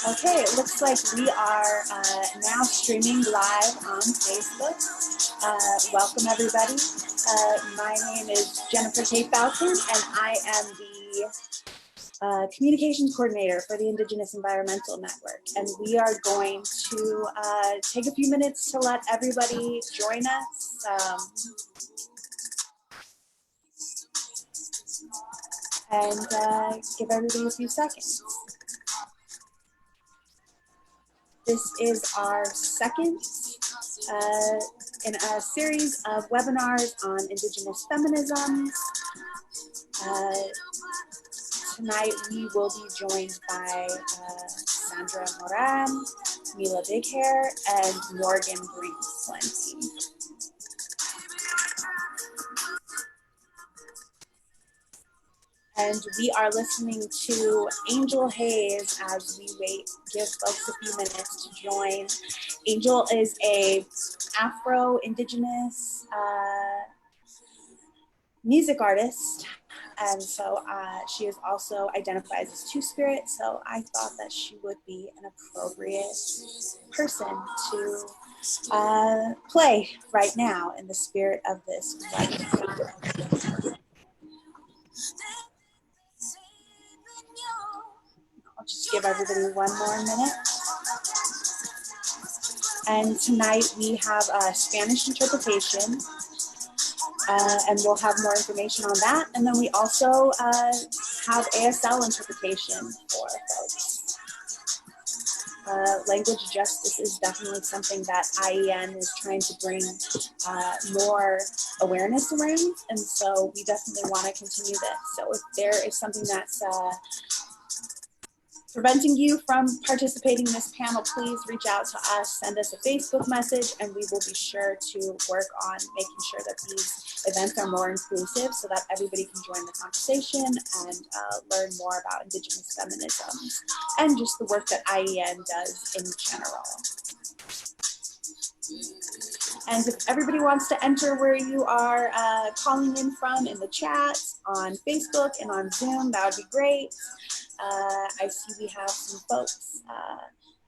Okay, it looks like we are now streaming live on Facebook. Welcome everybody. My name is Jennifer K. Falcon and I am the communications coordinator for the Indigenous Environmental Network. And we are going to take a few minutes to let everybody join us. And give everybody a few seconds. This is our second in a series of webinars on Indigenous feminisms. Tonight we will be joined by Sandra Moran, Mila Bighair, and Morgan Brinks-Plenty. And we are listening to Angel Hayes as we wait, give folks a few minutes to join. Angel is a Afro-Indigenous music artist, and so she is also identifies as Two-Spirit, so I thought that she would be an appropriate person to play right now in the spirit of this writing. I'll just give everybody one more minute. And tonight we have a Spanish interpretation, and we'll have more information on that. And then we also have ASL interpretation for folks. Language justice is definitely something that IEN is trying to bring more awareness around. And so we definitely want to continue this. So if there is something that's preventing you from participating in this panel, please reach out to us, send us a Facebook message, and we will be sure to work on making sure that these events are more inclusive so that everybody can join the conversation and learn more about Indigenous feminism and just the work that IEN does in general. And if everybody wants to enter where you are calling in from in the chat on Facebook and on Zoom, that would be great. I see we have some folks,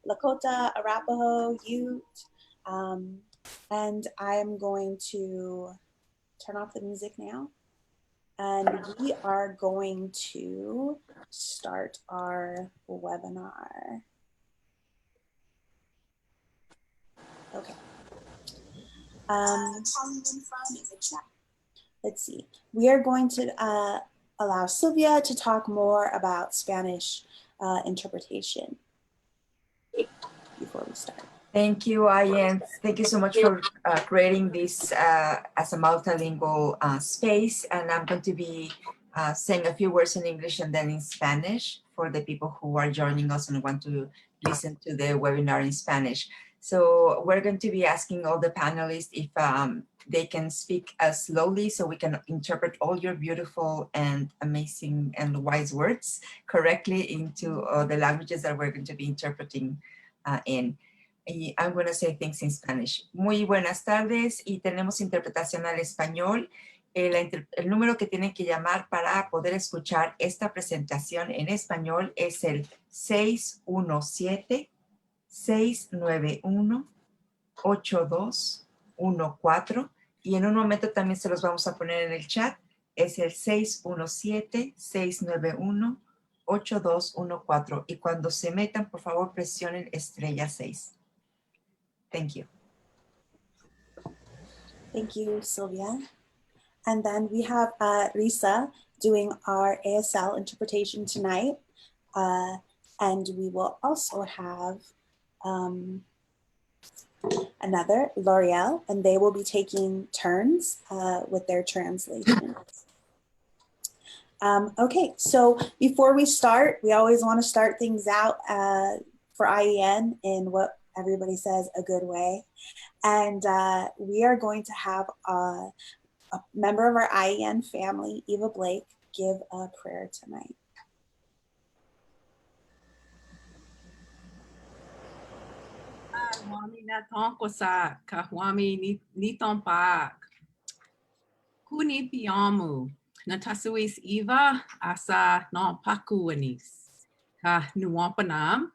Lakota, Arapaho, Ute, and I am going to turn off the music now. And we are going to start our webinar. Okay. Let's see. We are going to allow Sylvia to talk more about Spanish interpretation before we start. Thank you, Ian. Thank you so much for creating this as a multilingual space. And I'm going to be saying a few words in English and then in Spanish for the people who are joining us and want to listen to the webinar in Spanish. So we're going to be asking all the panelists if they can speak slowly so we can interpret all your beautiful and amazing and wise words correctly into the languages that we're going to be interpreting in. Y I'm going to say things in Spanish. Muy buenas tardes y tenemos interpretación al español. El número que tienen que llamar para poder escuchar esta presentación en español es el 617-691-8214 y en un momento también se los vamos a poner en el chat. Es el 617-691-8214 y cuando se metan, por favor, presionen estrella 6. Thank you. Thank you, Sylvia. And then we have Risa doing our ASL interpretation tonight. And we will also have another, L'Oreal, and they will be taking turns with their translations. Okay, so before we start, we always want to start things out for IEN in what everybody says a good way. And we are going to have a member of our IEN family, Eva Blake, give a prayer tonight. Wami na tonkosa kahwami nitompa kuni piamu natasuis Eva asa non pakuanis ka nuampanam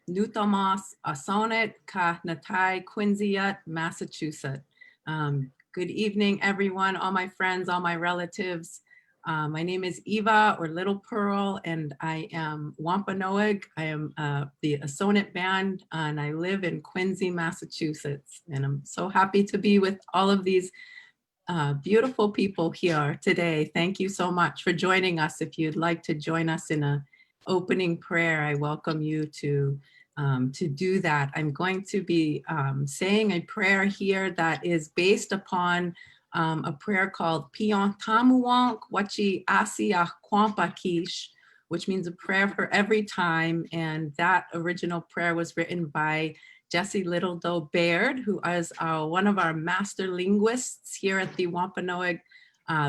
Newtomas Asonet Ka Natai Quincyut, Massachusetts. Good evening, everyone, all my friends, all my relatives. My name is Eva, or Little Pearl, and I am Wampanoag. I am the Asonet band, and I live in Quincy, Massachusetts. And I'm so happy to be with all of these beautiful people here today. Thank you so much for joining us. If you'd like to join us in an opening prayer, I welcome you to do that. I'm going to be saying a prayer here that is based upon a prayer called Pion Tamuwank Wachi Asia Kwampakish, which means a prayer for every time. And that original prayer was written by Jessie Littledoe Baird, who is one of our master linguists here at the Wampanoag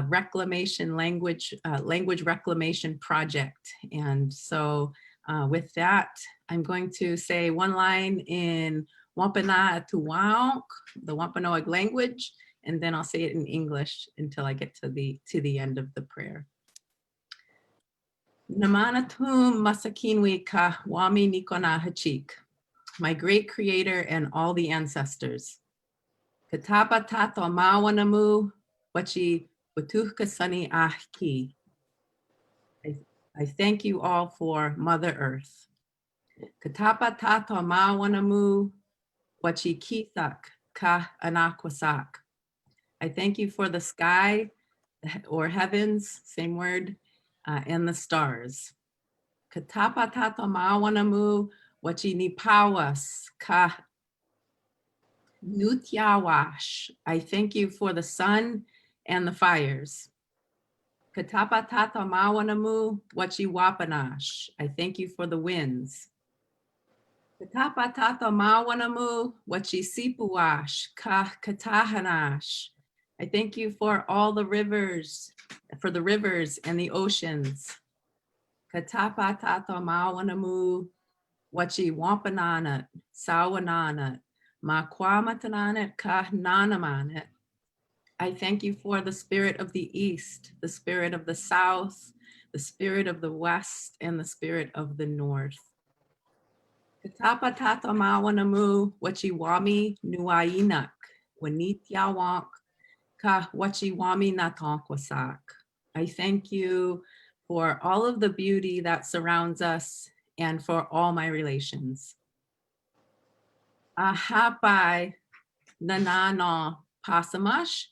Reclamation Language Reclamation Project. And so with that, I'm going to say one line in Wampanoag, the Wampanoag language, and then I'll say it in English until I get to the end of the prayer. Namanatum masakinwi ka wami nikona hachik, my great creator and all the ancestors. Katapa tato mawanamu wachi watuhka sani ahki. I thank you all for Mother Earth. Katapa tato mawanamu wachi kisak ka anakwasak. I thank you for the sky or heavens, same word, and the stars. Katapa tato mawanamu wachi nipawas ka nutyawash. I thank you for the sun and the fires. Katapa tato mawanamu wachi wapanash. I thank you for the winds. Katapa tato mawanamu wachi sipuash ka katahanash. I thank you for all the rivers, for the rivers and the oceans. Katapa tato mawanamu wachi wampananat, sawananat, makwamatananat ka nanamanat. I thank you for the spirit of the east, the spirit of the south, the spirit of the west, and the spirit of the north. Katapa tato mawanamu wachi wami nuainak, wanityawank ka wachi wami natankwasak. I thank you for all of the beauty that surrounds us and for all my relations. Ahapai nanano pasamash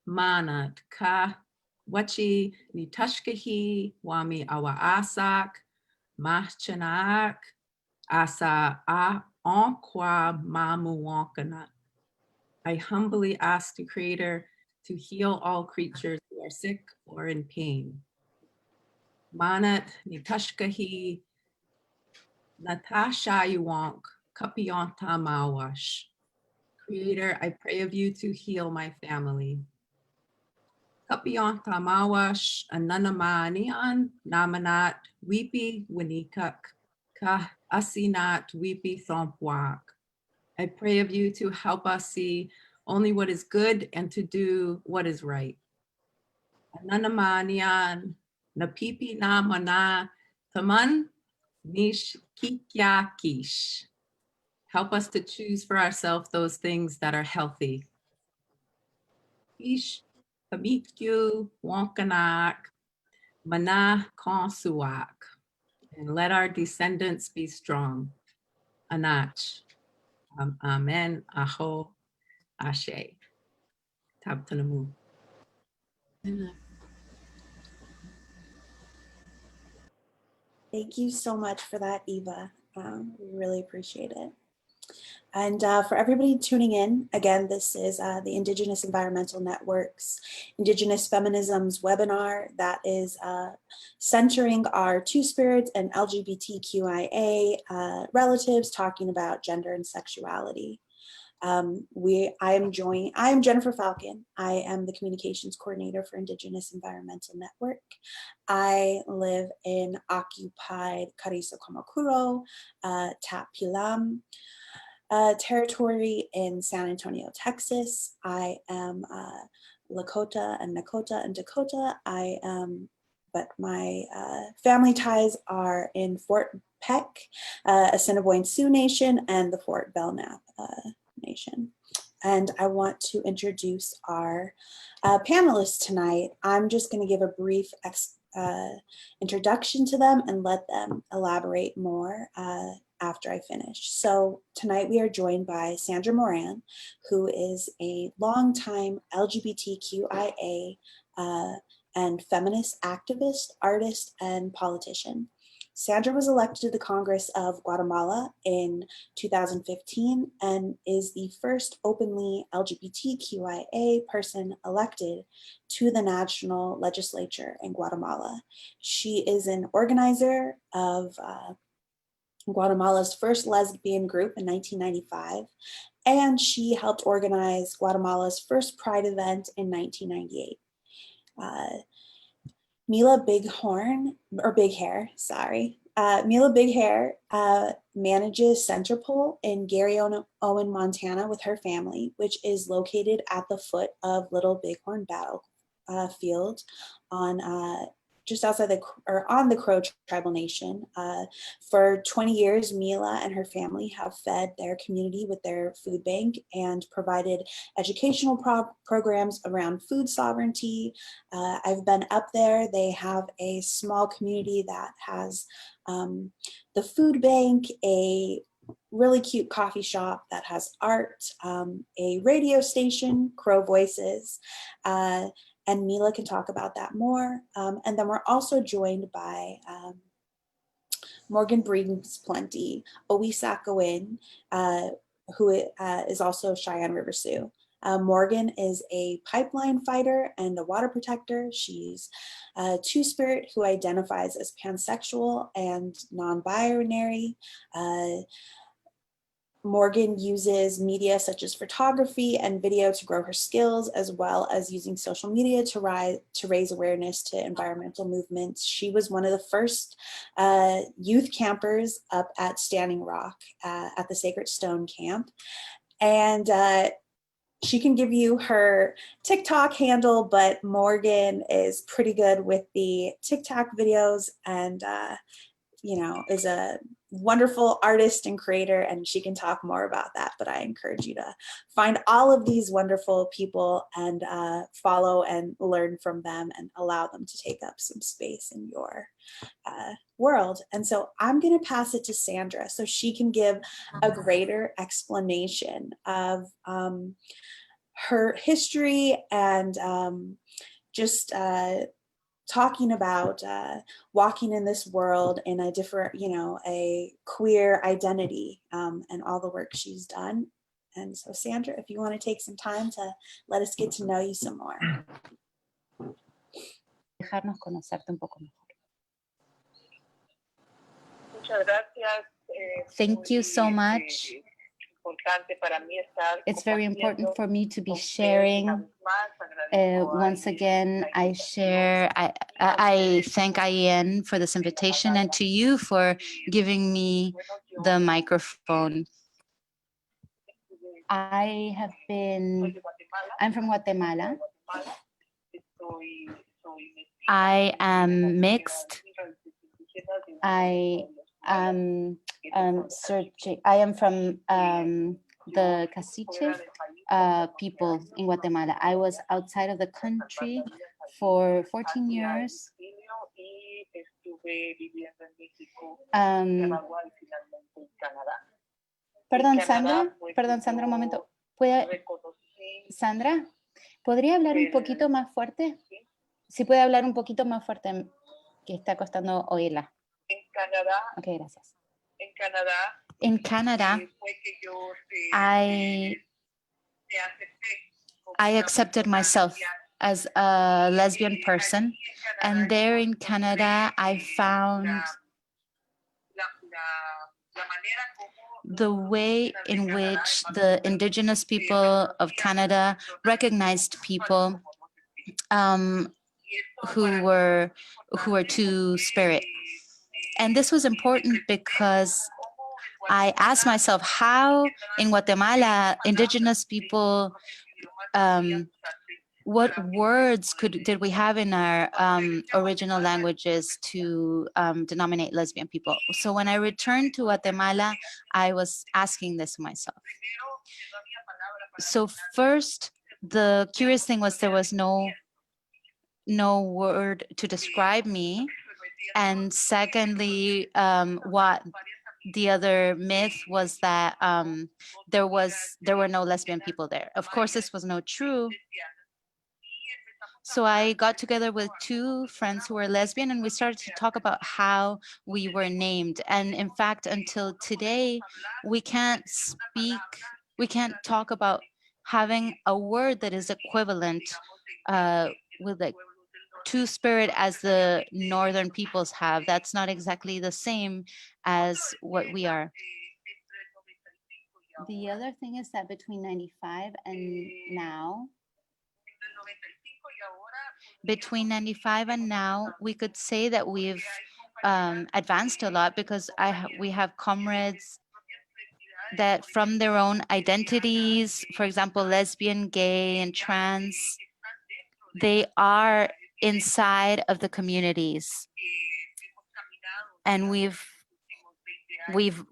manat ka wachi nitashkahi wami awaasak mahchanak asa a onkwa mamuwankana. I humbly ask the Creator to heal all creatures who are sick or in pain. Manat nitashkahi Natasha Yuwank Kapionta Mawash. Creator, I pray of you to heal my family. Kapionta Mawash Ananamanian Namanat Weepy Winikak Ka Asinat Weepy Thompwak. I pray of you to help us see only what is good and to do what is right. Ananamanian Napipi Namana Taman Nish Kikya Kish. Help us to choose for ourselves those things that are healthy. Ish Kamikyu Wankanak Mana Konsuak. And let our descendants be strong. Anach. Amen. Aho. Ashe. Tabtanamu. Thank you so much for that, Eva. We really appreciate it. And for everybody tuning in, again, this is the Indigenous Environmental Network's Indigenous Feminisms webinar that is centering our Two-Spirits and LGBTQIA relatives talking about gender and sexuality. I am Jennifer Falcon. I am the communications coordinator for Indigenous Environmental Network. I live in occupied Carrizo Kamakuro, Tapilam territory in San Antonio, Texas. I am Lakota and Nakota and Dakota. But my family ties are in Fort Peck, Assiniboine Sioux Nation, and the Fort Belknap Nation. And I want to introduce our panelists tonight. I'm just going to give a brief introduction to them and let them elaborate more after I finish. So tonight we are joined by Sandra Moran, who is a longtime LGBTQIA and feminist activist, artist, and politician. Sandra was elected to the Congress of Guatemala in 2015 and is the first openly LGBTQIA person elected to the national legislature in Guatemala. She is an organizer of Guatemala's first lesbian group in 1995, and she helped organize Guatemala's first Pride event in 1998. Mila Big Hair, manages Centerpole in Gary Owen, Montana with her family, which is located at the foot of Little Bighorn Battlefield on just outside on the Crow Tribal Nation. For 20 years, Mila and her family have fed their community with their food bank and provided educational programs around food sovereignty. I've been up there. They have a small community that has the food bank, a really cute coffee shop that has art, a radio station, Crow Voices, and Mila can talk about that more. And then we're also joined by Morgan Brings Plenty, Owisakowin, who is also Cheyenne River Sioux. Morgan is a pipeline fighter and a water protector. She's a two-spirit who identifies as pansexual and non-binary. Morgan uses media such as photography and video to grow her skills, as well as using social media to raise awareness to environmental movements. She was one of the first youth campers up at Standing Rock at the Sacred Stone Camp. And she can give you her TikTok handle, but Morgan is pretty good with the TikTok videos and is a wonderful artist and creator, and she can talk more about that. But I encourage you to find all of these wonderful people and follow and learn from them and allow them to take up some space in your world. And so I'm going to pass it to Sandra so she can give a greater explanation of her history and just talking about walking in this world in a different, a queer identity and all the work she's done. And so Sandra, if you want to take some time to let us get to know you some more. Dejarnos conocerte un poco mejor. Thank you so much. It's very important for me to be sharing. Once again, I thank IEN for this invitation and to you for giving me the microphone. I'm from Guatemala. I am mixed. I am from the Cacique people in Guatemala. I was outside of the country for 14 years. Perdón, Sandra, un momento. Sandra, ¿podría hablar un poquito más fuerte? Si puede hablar un poquito más fuerte, que está costando oírla. Ok, gracias. In Canada, I accepted myself as a lesbian person, and there in Canada, I found the way in which the Indigenous people of Canada recognized people who were two-spirit. And this was important because I asked myself how in Guatemala Indigenous people what words did we have in our original languages to denominate lesbian people? So when I returned to Guatemala, I was asking this myself. So first, the curious thing was there was no word to describe me. And secondly, what the other myth was that there were no lesbian people there. Of course, this was not true. So I got together with two friends who were lesbian, and we started to talk about how we were named. And in fact, until today, we can't talk about having a word that is equivalent with like two-spirit as the northern peoples have. That's not exactly the same as what we are. The other thing is that between 95 and now, we could say that we've advanced a lot, because we have comrades that from their own identities, for example, lesbian, gay, and trans, they are inside of the communities. And we've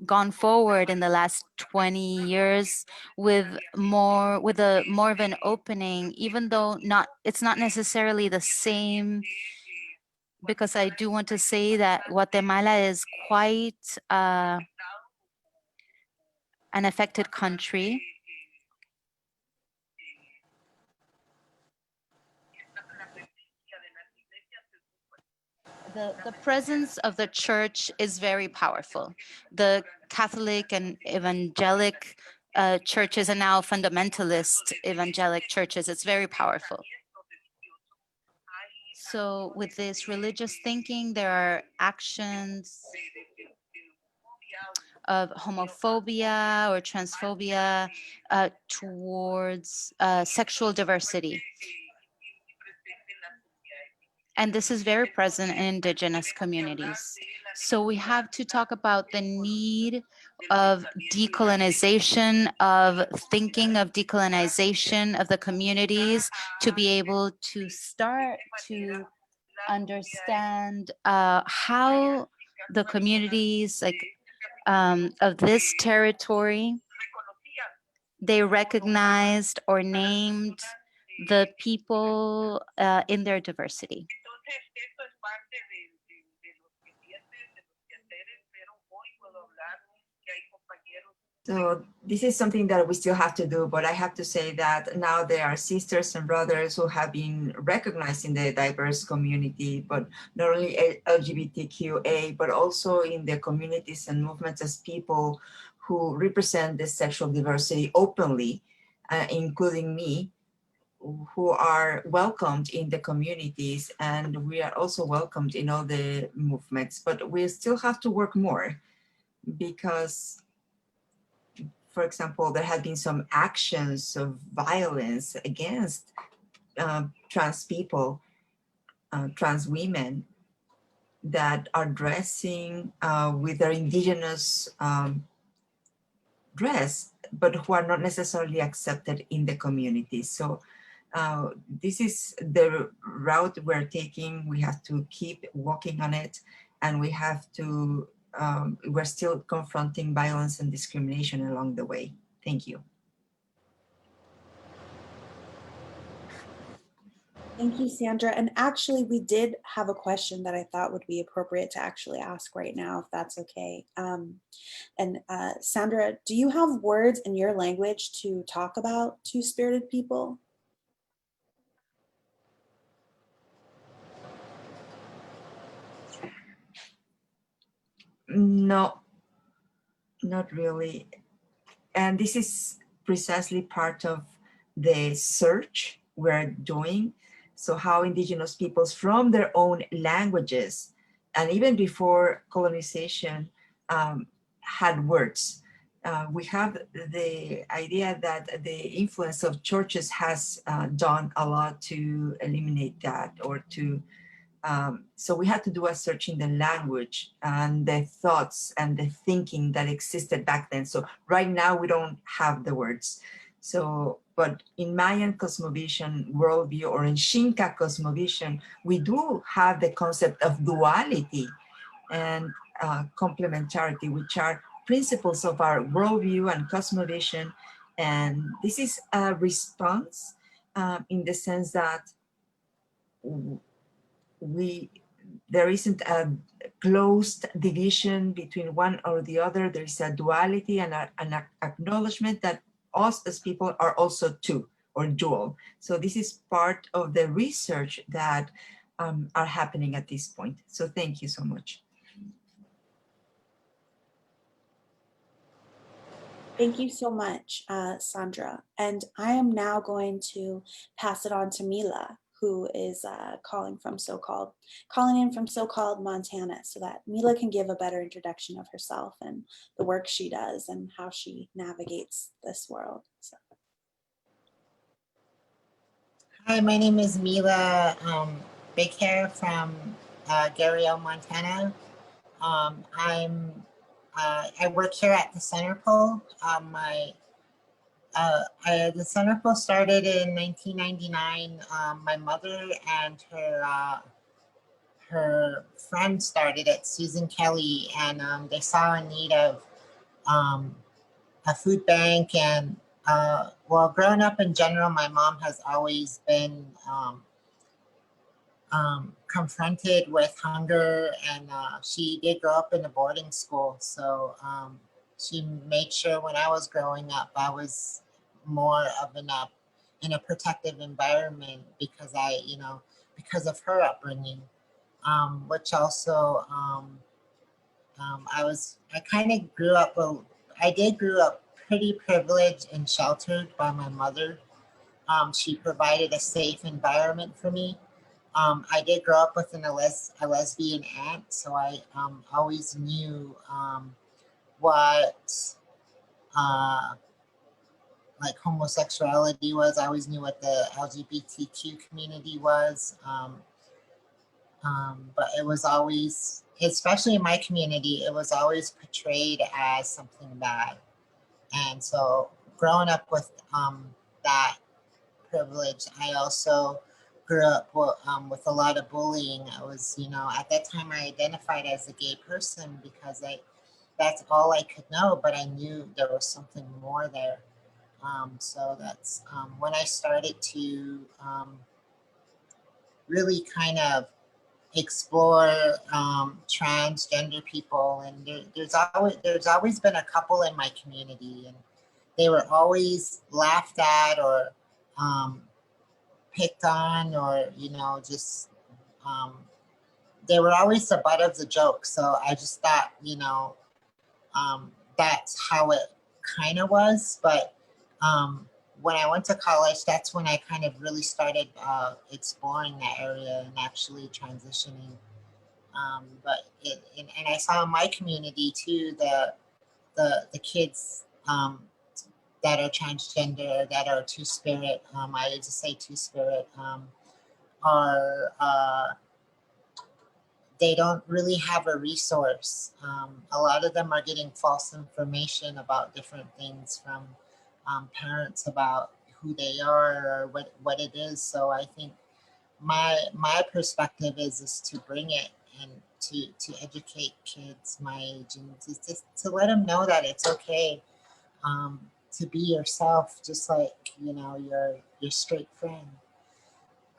gone forward in the last 20 years with more of an opening, even though it's not necessarily the same, because I do want to say that Guatemala is quite an affected country. The presence of the church is very powerful. The Catholic and evangelic churches, and now fundamentalist evangelic churches, it's very powerful. So with this religious thinking, there are actions of homophobia or transphobia towards sexual diversity. And this is very present in indigenous communities. So we have to talk about the need of decolonization, of thinking of decolonization of the communities, to be able to start to understand how the communities of this territory, they recognized or named the people in their diversity. So this is something that we still have to do, but I have to say that now there are sisters and brothers who have been recognized in the diverse community, but not only LGBTQA, but also in the communities and movements as people who represent the sexual diversity openly, including me, who are welcomed in the communities, and we are also welcomed in all the movements, but we still have to work more, because for example, there have been some actions of violence against trans people, trans women, that are dressing with their indigenous dress, but who are not necessarily accepted in the community. So this is the route we're taking. We have to keep walking on it, and we have to we're still confronting violence and discrimination along the way. Thank you. Thank you, Sandra. And actually, we did have a question that I thought would be appropriate to actually ask right now, if that's okay. Sandra, do you have words in your language to talk about two-spirited people? No, not really. And this is precisely part of the search we're doing. So how indigenous peoples from their own languages, and even before colonization, had words. We have the idea that the influence of churches has done a lot to eliminate that, or to so we had to do a search in the language and the thoughts and the thinking that existed back then. So right now we don't have the words. So, But in Mayan cosmovision worldview or in Xinca cosmovision, we do have the concept of duality and complementarity, which are principles of our worldview and cosmovision. And this is a response in the sense that there isn't a closed division between one or the other. There is a duality and an acknowledgement that us as people are also two or dual. So this is part of the research that are happening at this point. So thank you so much. Thank you so much, Sandra. And I am now going to pass it on to Mila, who is calling in from so-called Montana, so that Mila can give a better introduction of herself and the work she does and how she navigates this world. So. Hi, my name is Mila Big Hair from Garriel, Montana. I work here at the Center Pole. The Center Pole started in 1999. My mother and her friend started it, Susan Kelly, and they saw a need of a food bank. And well, growing up in general, my mom has always been confronted with hunger, and she did grow up in a boarding school. So she made sure when I was growing up, I was more of in a protective environment because because of her upbringing, which also I kind of grew up. I did grew up pretty privileged and sheltered by my mother. She provided a safe environment for me. I did grow up with a lesbian aunt, so I always knew what like homosexuality was. I always knew what the LGBTQ community was, but it was always, especially in my community, it was always portrayed as something bad. And so growing up with that privilege, I also grew up with a lot of bullying. I was, at that time I identified as a gay person because that's all I could know, but I knew there was something more there. So that's when I started to really kind of explore transgender people, and there's always been a couple in my community, and they were always laughed at or picked on, or just they were always the butt of the joke. So I just thought, that's how it kind of was. But when I went to college, that's when I kind of really started exploring that area and actually transitioning. And I saw in my community too, the kids that are transgender, that are two-spirit, I used to say two-spirit, are they don't really have a resource. A lot of them are getting false information about different things from parents about who they are or what it is. So I think my perspective is to bring it and to educate kids my age, and just to let them know that it's okay to be yourself, just like your straight friend.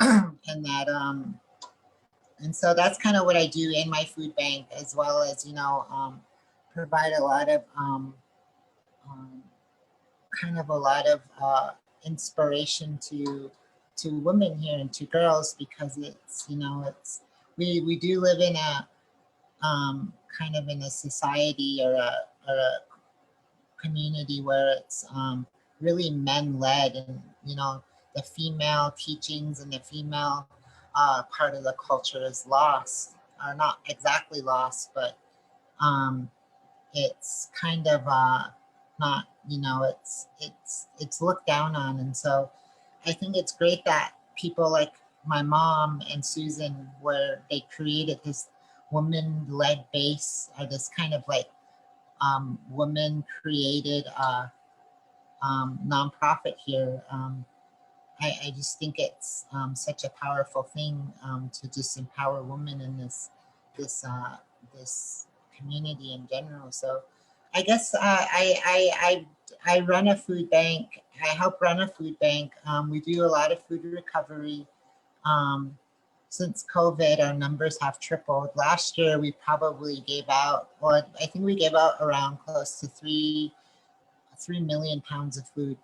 And that and so that's kind of what I do in my food bank, as well as provide a lot of kind of a lot of inspiration to women here and to girls, because it's we do live in a kind of in a society or a community where it's really men-led, and the female teachings and the female part of the culture is lost, or not exactly lost, but it's kind of not, it's looked down on. And so I think it's great that people like my mom and Susan, where they created this woman-led base, or this kind of like women created nonprofit here. I just think it's such a powerful thing to just empower women in this community in general. So I guess I run a food bank. I help run a food bank. We do a lot of food recovery. Since COVID, our numbers have tripled. Last year, we probably gave out, or I think we gave out around close to 3 million pounds of food.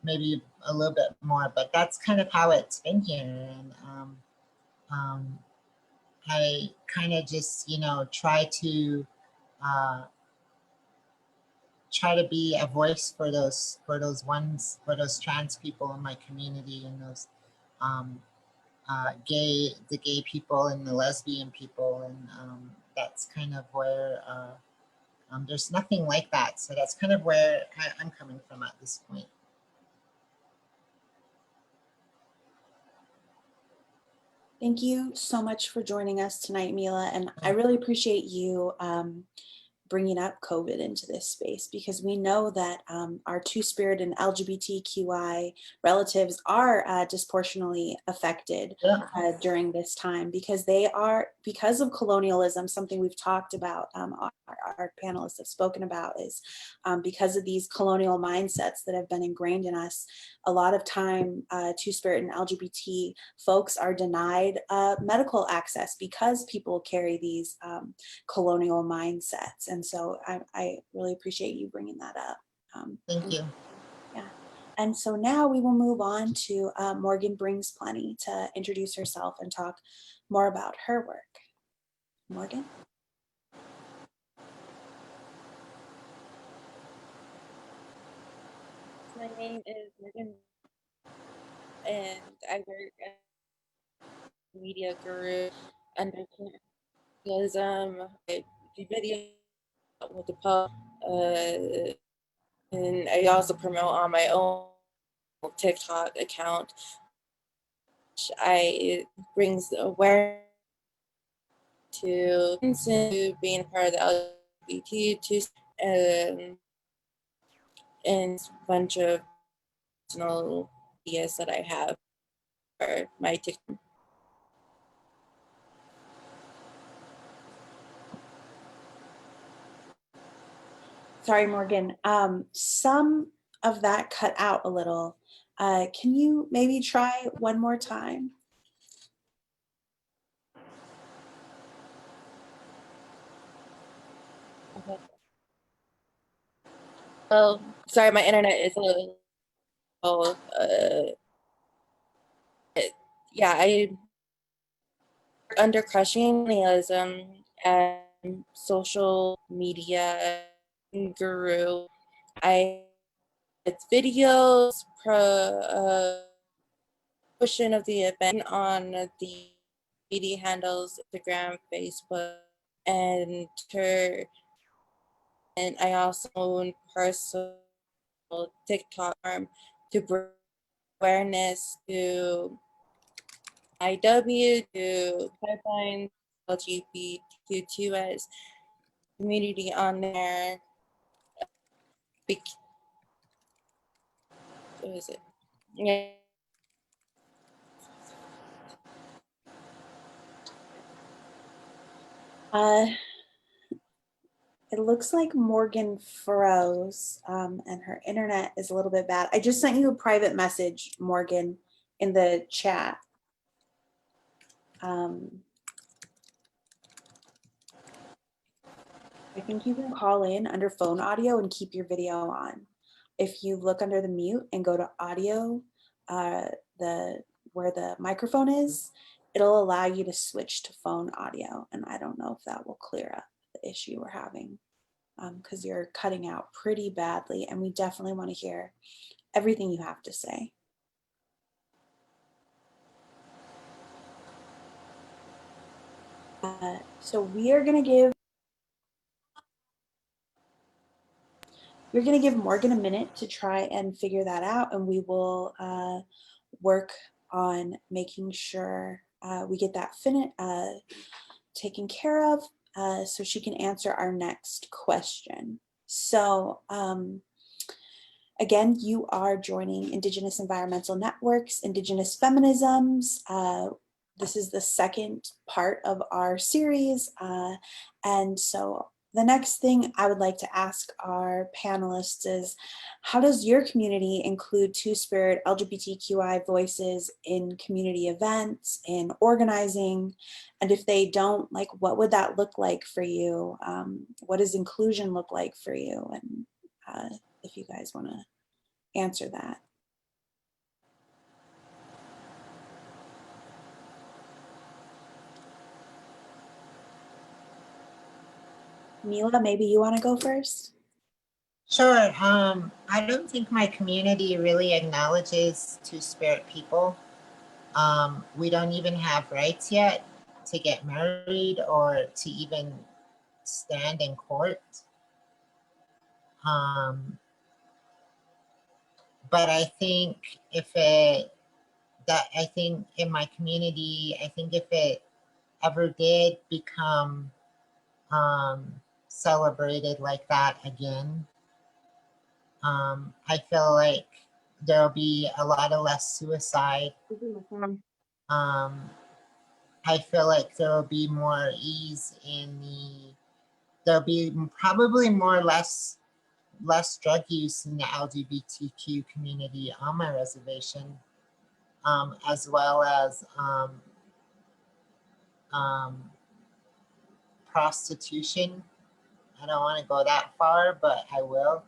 Maybe a little bit more, but that's kind of how it's been here. And um, I kind of just, try to be a voice for those trans people in my community, and those um, the gay people and the lesbian people, and that's kind of where there's nothing like that. So that's kind of where I'm coming from at this point. Thank you so much for joining us tonight, Mila. And I really appreciate you bringing up COVID into this space, because we know that our Two-Spirit and LGBTQI relatives are disproportionately affected during this time, because because of colonialism. Something we've talked about, our panelists have spoken about, is because of these colonial mindsets that have been ingrained in us. A lot of time, Two-Spirit and LGBT folks are denied medical access because people carry these colonial mindsets. And so I really appreciate you bringing that up. Thank you. Yeah. And so now we will move on to Morgan Brings Plenty to introduce herself and talk more about her work. Morgan? My name is Morgan, and I work as a media guru under capitalism. I do video with the pub, and I also promote on my own TikTok account. It brings awareness to being part of the LGBT and a bunch of personal ideas that I have for my TikTok. Sorry, Morgan. Some of that cut out a little. Can you maybe try one more time? Okay. Oh, sorry, my internet is a little. Yeah, I under crushing colonialism and social media guru. It's videos, pushing of the event on the media handles, Instagram, Facebook, and Twitter. And I also own personal TikTok to bring awareness to IW, to pipelines, LGBTQ2S community on there. What is it? Yeah. It looks like Morgan froze and her internet is a little bit bad. I just sent you a private message, Morgan, in the chat. I think you can call in under phone audio and keep your video on. If you look under the mute and go to audio, where the microphone is, it'll allow you to switch to phone audio. And I don't know if that will clear up the issue we're having, because you're cutting out pretty badly, and we definitely want to hear everything you have to say. So we're gonna give Morgan a minute to try and figure that out, and we will work on making sure we get that taken care of, so she can answer our next question. So again, you are joining Indigenous Environmental Networks, Indigenous Feminisms. This is the second part of our series. And so the next thing I would like to ask our panelists is, how does your community include Two-Spirit LGBTQI voices in community events, in organizing? And if they don't, like, what would that look like for you? What does inclusion look like for you? And if you guys want to answer that. Mila, maybe you want to go first? Sure. I don't think my community really acknowledges Two-Spirit people. We don't even have rights yet to get married or to even stand in court. But I think I think in my community, I think if it ever did become celebrated like that again, I feel like there'll be a lot of less suicide. I feel like there will be more ease in there'll be probably less drug use in the LGBTQ community on my reservation, as well as prostitution. I don't want to go that far, but I will.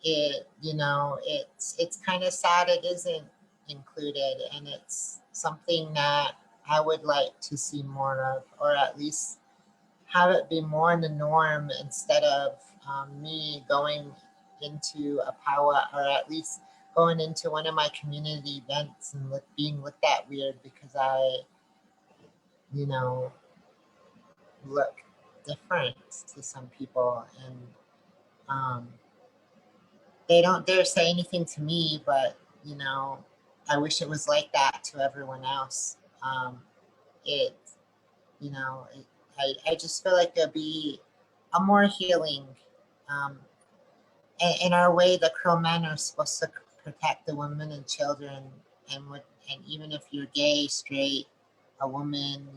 It's kind of sad it isn't included, and it's something that I would like to see more of, or at least have it be more in the norm instead of me going into a powwow, or at least going into one of my community events and being looked at weird because I, look different to some people, and they don't dare say anything to me, but I wish it was like that to everyone else. It, I just feel like there'll be a more healing. In our way, the Crow men are supposed to protect the women and children, and even if you're gay, straight, a woman,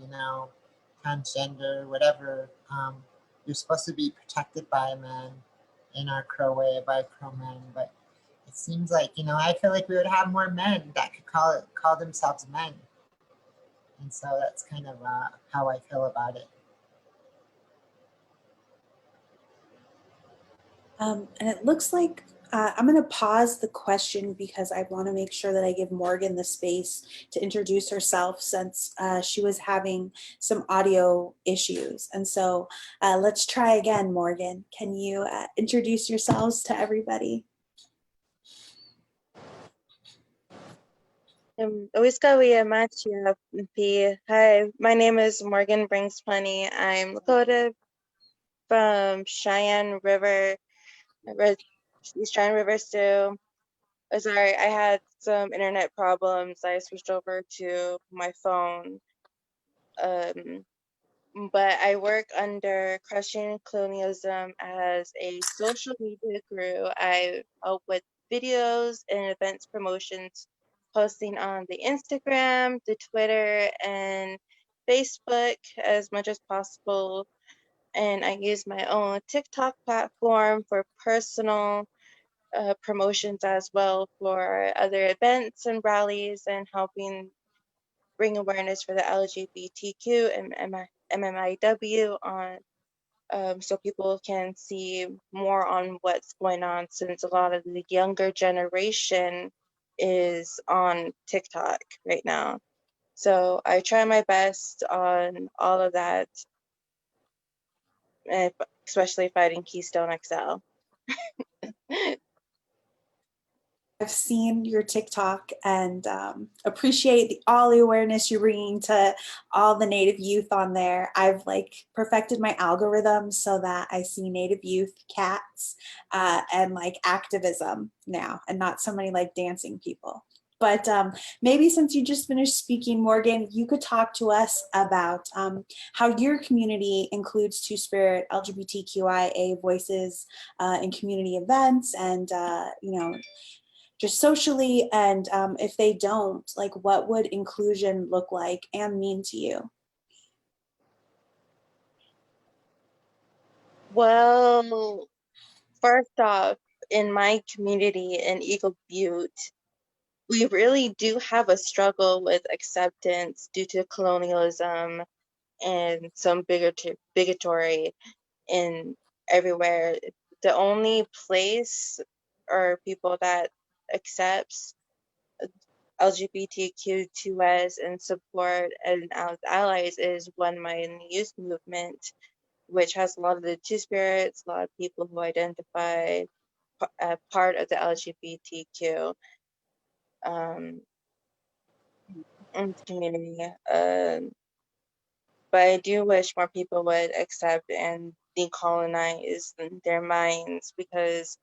transgender, whatever, you're supposed to be protected by a man in our Crow way, by Crow men. But it seems like, I feel like we would have more men that could call themselves men. And so that's kind of how I feel about it. And it looks like I'm going to pause the question because I want to make sure that I give Morgan the space to introduce herself, since she was having some audio issues. And so let's try again, Morgan. Can you introduce yourselves to everybody? Hi, my name is Morgan Brings Plenty. I'm Lakota from Cheyenne River, East Cheyenne River Sioux. Sorry, I had some internet problems. I switched over to my phone. But I work under Crushing Colonialism as a social media guru. I help with videos and events promotions, posting on the Instagram, the Twitter, and Facebook as much as possible. And I use my own TikTok platform for personal promotions as well for other events and rallies, and helping bring awareness for the LGBTQ and MMIW on so people can see more on what's going on, since a lot of the younger generation is on TikTok right now. So I try my best on all of that, especially fighting Keystone XL. I've seen your TikTok and appreciate all the awareness you're bringing to all the Native youth on there. I've perfected my algorithm so that I see Native youth, cats, and activism now, and not so many dancing people. But maybe since you just finished speaking, Morgan, you could talk to us about how your community includes Two-Spirit LGBTQIA voices in community events and, just socially. And if they don't, like, what would inclusion look like and mean to you? Well, first off, in my community in Eagle Butte, we really do have a struggle with acceptance due to colonialism and some bigotry in everywhere. The only place or people that accepts LGBTQ2S and support and allies is One Mind Youth Movement, which has a lot of the Two Spirits, a lot of people who identify part of the LGBTQ um, community. But I do wish more people would accept and decolonize their minds, because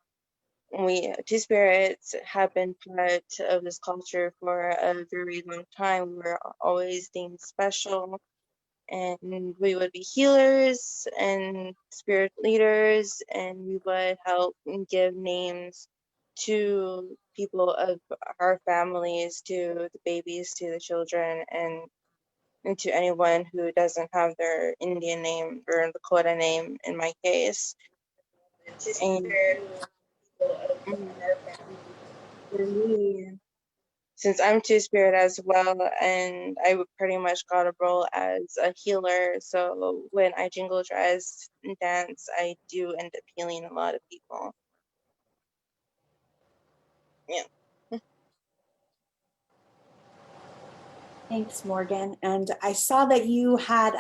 we Two Spirits have been part of this culture for a very long time. We're always deemed special, and we would be healers and spirit leaders, and we would help and give names to people of our families, to the babies, to the children, and to anyone who doesn't have their Indian name or Lakota name in my case. And for me, since I'm Two Spirit as well, and I would pretty much got a role as a healer, so when I jingle dress and dance, I do end up healing a lot of people. Yeah. Thanks, Morgan. And I saw that you had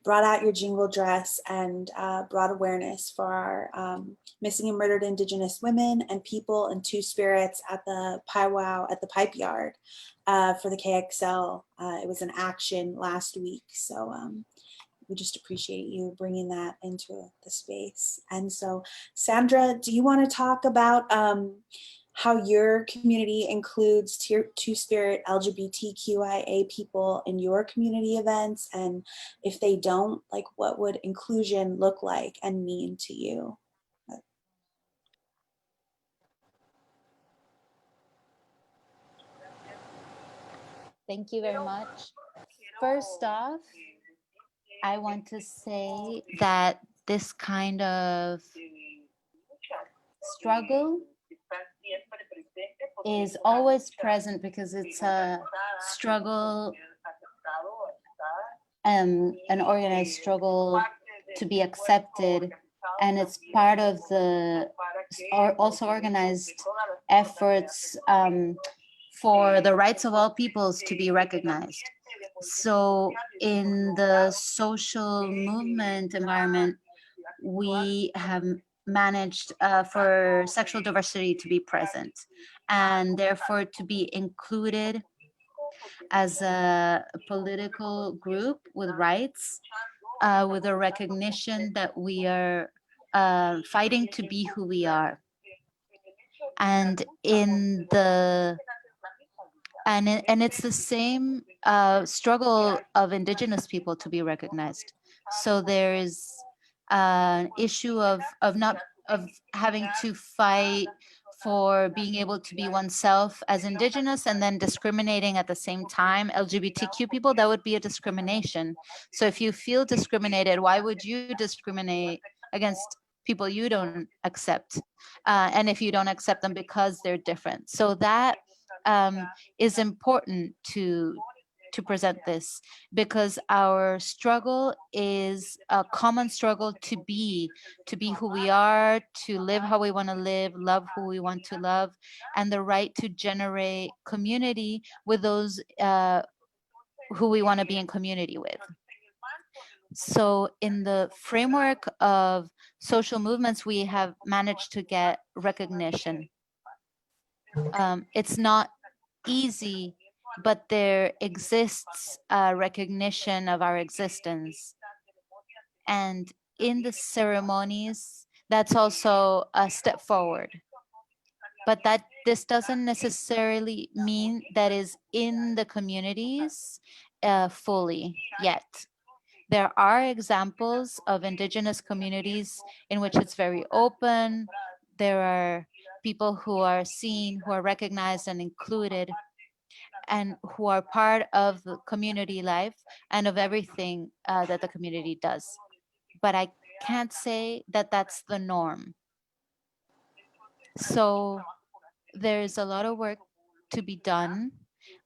brought out your jingle dress and brought awareness for our missing and murdered Indigenous women and people and Two Spirits at the powwow at the Pipe Yard for the KXL. It was an action last week. So we just appreciate you bringing that into the space. And so, Sandra, do you want to talk about how your community includes Two-Spirit LGBTQIA people in your community events? And if they don't, like, what would inclusion look like and mean to you? Thank you very much. First off, I want to say that this kind of struggle is always present because it's a struggle, an organized struggle to be accepted, and it's part of the also organized efforts for the rights of all peoples to be recognized. So in the social movement environment, we have managed for sexual diversity to be present, and therefore to be included as a political group with rights, with a recognition that we are fighting to be who we are. And in the and it's the same struggle of Indigenous people to be recognized. So there is an issue of having to fight for being able to be oneself as Indigenous, and then discriminating at the same time LGBTQ people. That would be a discrimination. So if you feel discriminated, why would you discriminate against people you don't accept? And if you don't accept them because they're different. So that is important to present this, because our struggle is a common struggle to be who we are, to live how we want to live, love who we want to love, and the right to generate community with those who we want to be in community with. So in the framework of social movements, we have managed to get recognition. It's not easy, but there exists a recognition of our existence. And in the ceremonies, that's also a step forward. but that this doesn't necessarily mean that is in the communities fully yet. There are examples of Indigenous communities in which it's very open. There are people who are seen, who are recognized and included, and who are part of the community life and of everything that the community does. But I can't say that that's the norm. So there's a lot of work to be done,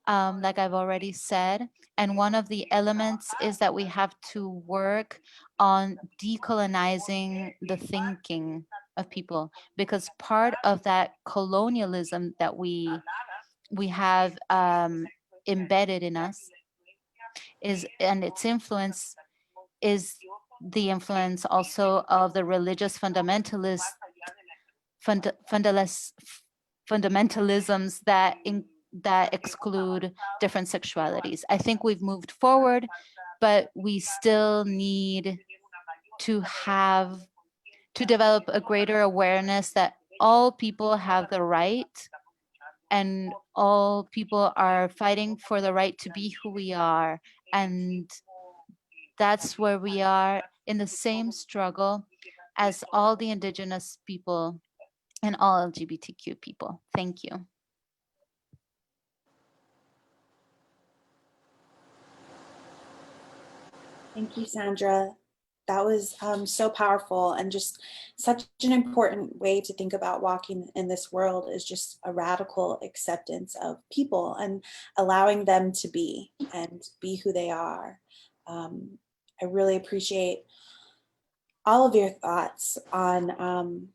like I've already said. And one of the elements is that we have to work on decolonizing the thinking of people, because part of that colonialism that we have embedded in us is, and its influence is the influence also of the religious fundamentalisms that exclude different sexualities. I think we've moved forward, but we still need to develop a greater awareness that all people have the right, and all people are fighting for the right to be who we are. And that's where we are, in the same struggle as all the Indigenous people and all LGBTQ people. Thank you. Thank you, Sandra. That was so powerful, and just such an important way to think about walking in this world is just a radical acceptance of people and allowing them to be and be who they are. I really appreciate all of your thoughts on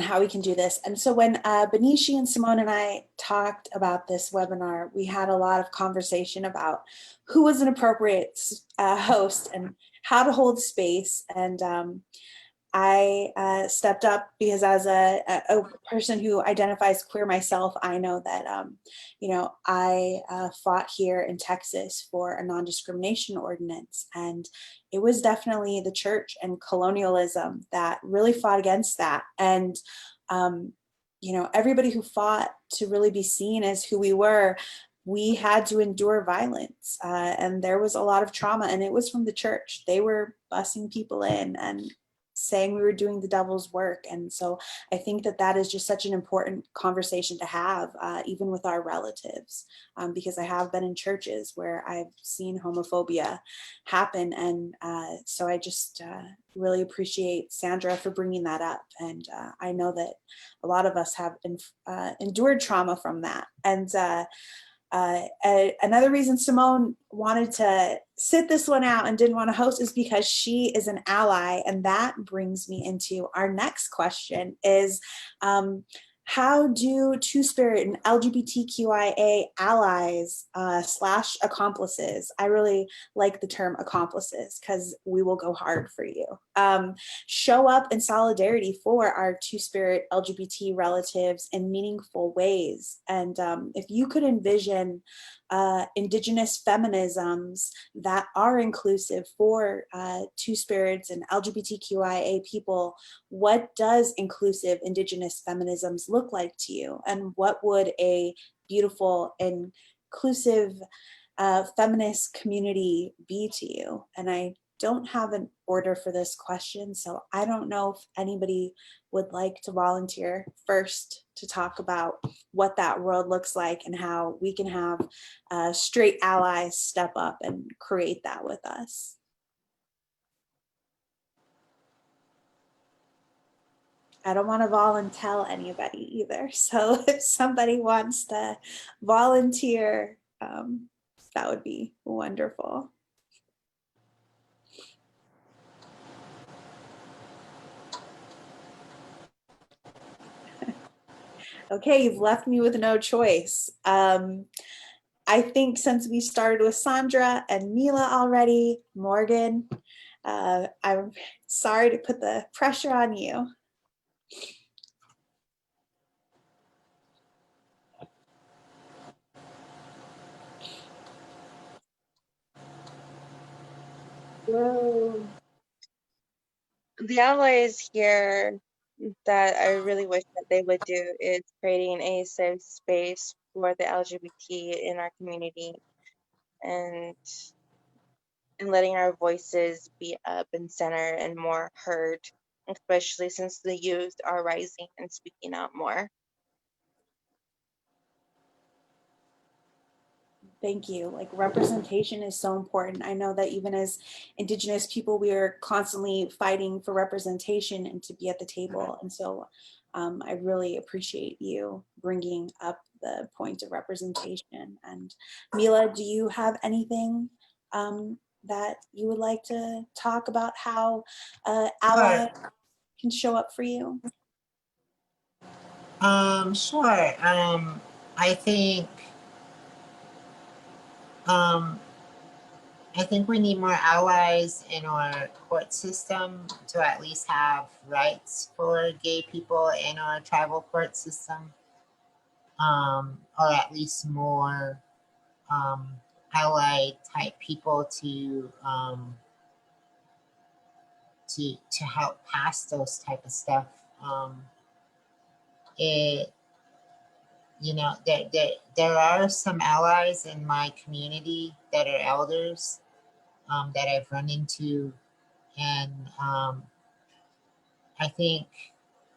how we can do this. And so when Benishi and Simone and I talked about this webinar, we had a lot of conversation about who was an appropriate host and how to hold space. And I stepped up because as a person who identifies queer myself, I know that, I fought here in Texas for a non-discrimination ordinance. And it was definitely the church and colonialism that really fought against that. And, everybody who fought to really be seen as who we were, we had to endure violence, and there was a lot of trauma, and it was from the church. They were busing people in and saying we were doing the devil's work. And so I think that that is just such an important conversation to have, even with our relatives, because I have been in churches where I've seen homophobia happen. And so I just really appreciate Sandra for bringing that up. And I know that a lot of us have endured trauma from that. And another reason Simone wanted to sit this one out and didn't want to host is because she is an ally. And that brings me into our next question is, how do Two-Spirit and LGBTQIA allies / accomplices, I really like the term accomplices because we will go hard for you, show up in solidarity for our Two-Spirit LGBT relatives in meaningful ways? And if you could envision Indigenous feminisms that are inclusive for Two-Spirits and LGBTQIA people, what does inclusive Indigenous feminisms look like to you? And what would a beautiful, inclusive feminist community be to you? And I don't have an order for this question, so I don't know if anybody would like to volunteer first to talk about what that world looks like and how we can have straight allies step up and create that with us. I don't want to volunteer anybody either. So if somebody wants to volunteer, that would be wonderful. Okay, you've left me with no choice. I think since we started with Sandra and Mila already, Morgan, I'm sorry to put the pressure on you. The allies here that I really wish that they would do is creating a safe space for the LGBT in our community, and letting our voices be up and center and more heard, especially since the youth are rising and speaking out more. Thank you. Like, representation is so important. I know that even as Indigenous people, we are constantly fighting for representation and to be at the table. And so I really appreciate you bringing up the point of representation. And Mila, do you have anything that you would like to talk about how ally can show up for you? Sure. I think um, I think we need more allies in our court system to at least have rights for gay people in our tribal court system, or at least more ally type people to help pass those type of stuff. It there are some allies in my community that are elders that I've run into, and I think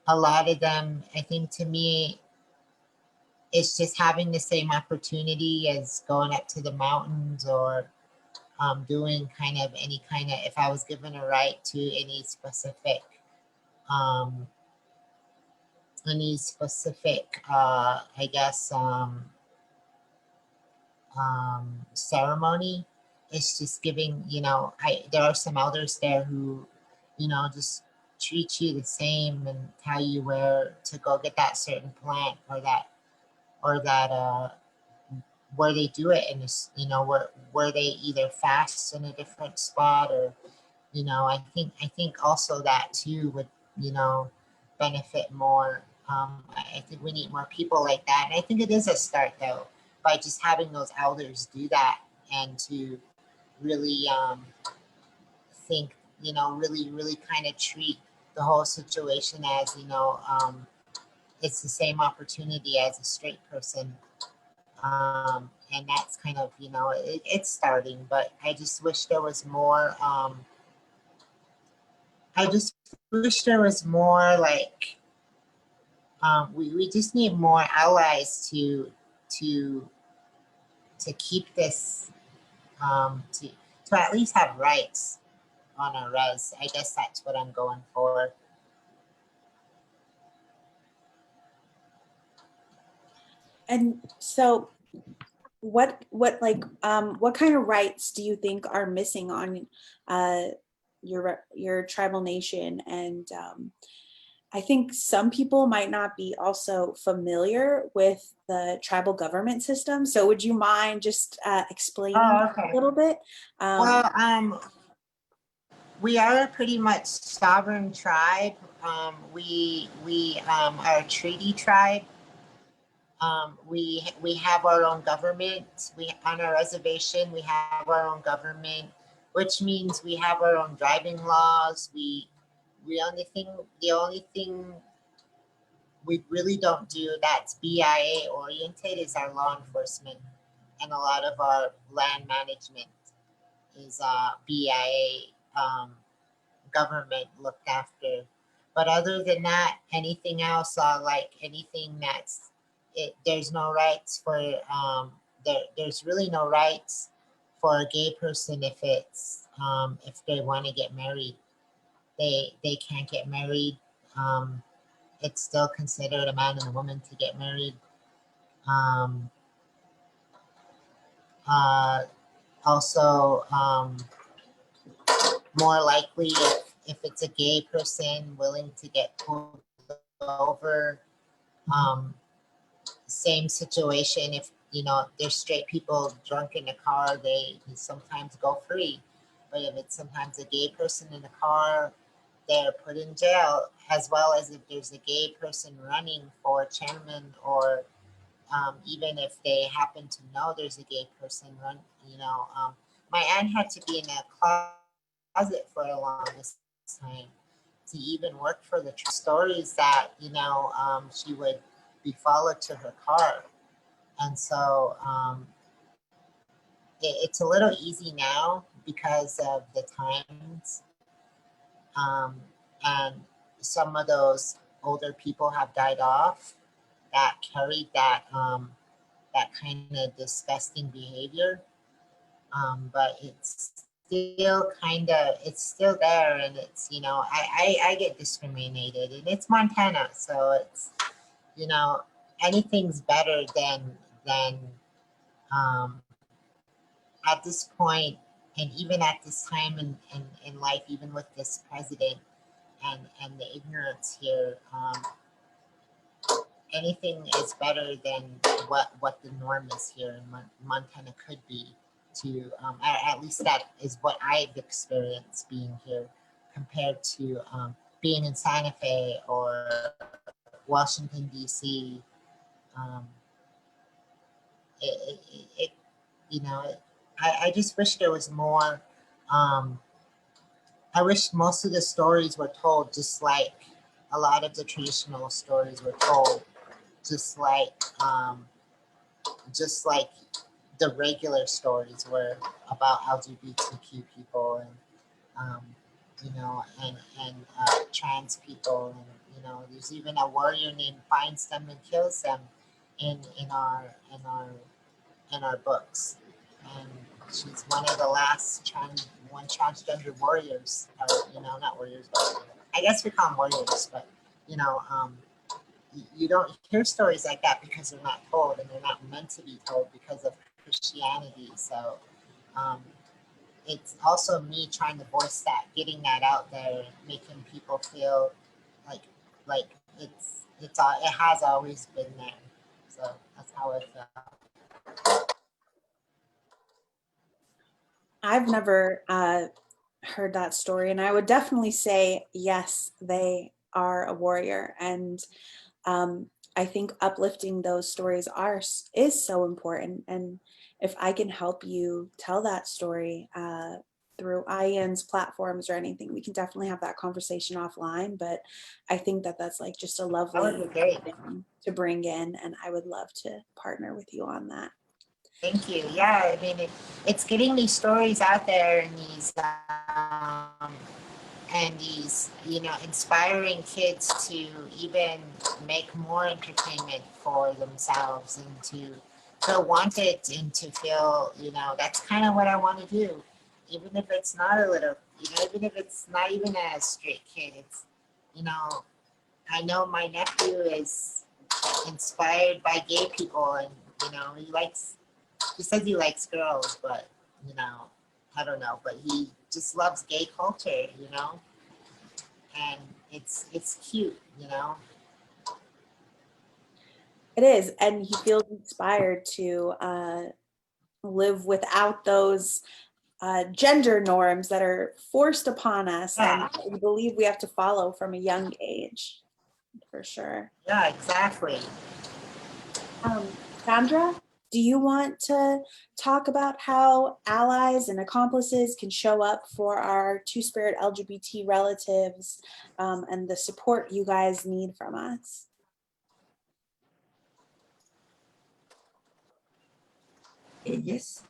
a lot of them, I think to me, it's just having the same opportunity as going up to the mountains or doing kind of any kind of, if I was given a right to um, I guess, ceremony. It's just giving, there are some elders there who, just treat you the same and tell you where to go get that certain plant or that where they do it, and where they either fast in a different spot, or I think also that too would benefit more. I think we need more people like that, and I think it is a start though, by just having those elders do that, and to really think, really kind of treat the whole situation as it's the same opportunity as a straight person. And that's kind of, it's starting, but I just wish there was more. I just wish there was more, like, we just need more allies to keep this, to at least have rights on a res. I guess that's what I'm going for. And so what kind of rights do you think are missing on your tribal nation? And I think some people might not be also familiar with the tribal government system. So would you mind just explaining Okay. a little bit? Well, we are a pretty much sovereign tribe. We are a treaty tribe. We have our own government. We on our reservation we have our own government, which means we have our own driving laws. The only thing we really don't do that's BIA oriented is our law enforcement, and a lot of our land management is BIA government looked after. But other than that, anything else, like anything that's there's no rights for there's really no rights for a gay person if they want to get married. They can't get married. It's still considered a man and a woman to get married. Um, also, more likely if it's a gay person willing to get pulled over. Um, Same situation if there's straight people drunk in the car, they sometimes go free. But if it's sometimes a gay person in the car, they're put in jail, as well as if there's a gay person running for chairman, or even if they happen to know there's a gay person my aunt had to be in a closet for the longest time to even work for the stories that, you know, she would be followed to her car. And so it's a little easy now because of the times. And some of those older people have died off that carried that that kind of disgusting behavior. But it's still there, and it's, you know, I get discriminated, and it's Montana, so it's, you know, anything's better than um, at this point, and even at this time in life, even with this president and the ignorance here, anything is better than what the norm is here in Montana could be. To at least that is what I've experienced being here, compared to being in Santa Fe or Washington D.C. Um, it you know, I just wish there was more. Um, I wish most of the stories were told just like a lot of the traditional stories were told, just like um, just like the regular stories were about LGBTQ people, and um, you know, and trans people, and you know, there's even a warrior named finds them and kills them in our books, and she's one of the last transgender warriors, or, you know, not warriors, but I guess we call them warriors, but you know, you don't hear stories like that because they're not told, and they're not meant to be told because of Christianity. So um, it's also me trying to voice that, getting that out there, making people feel like like it has always been there. So that's how I feel. I've never heard that story, and I would definitely say yes, they are a warrior, and um, I think uplifting those stories is so important. And if I can help you tell that story through IAN's platforms or anything, we can definitely have that conversation offline. But I think that that's like just a That would lovely be great. thing to bring in, and I would love to partner with you on that. Thank you. Yeah, I mean, it's getting these stories out there, and these, you know, inspiring kids to even make more entertainment for themselves, and to feel wanted, and to feel, you know, that's kind of what I want to do. Even if it's not a little, you know, even if it's not even a straight kid, it's, you know, I know my nephew is inspired by gay people, and, you know, he says he likes girls, but, you know, I don't know, but he just loves gay culture, you know, and it's cute, you know. It is, and he feels inspired to live without those gender norms that are forced upon us, and Yeah, we believe we have to follow from a young age, for sure. yeah, exactly. Sandra, do you want to talk about how allies and accomplices can show up for our Two-Spirit LGBT relatives, and the support you guys need from us? Yes.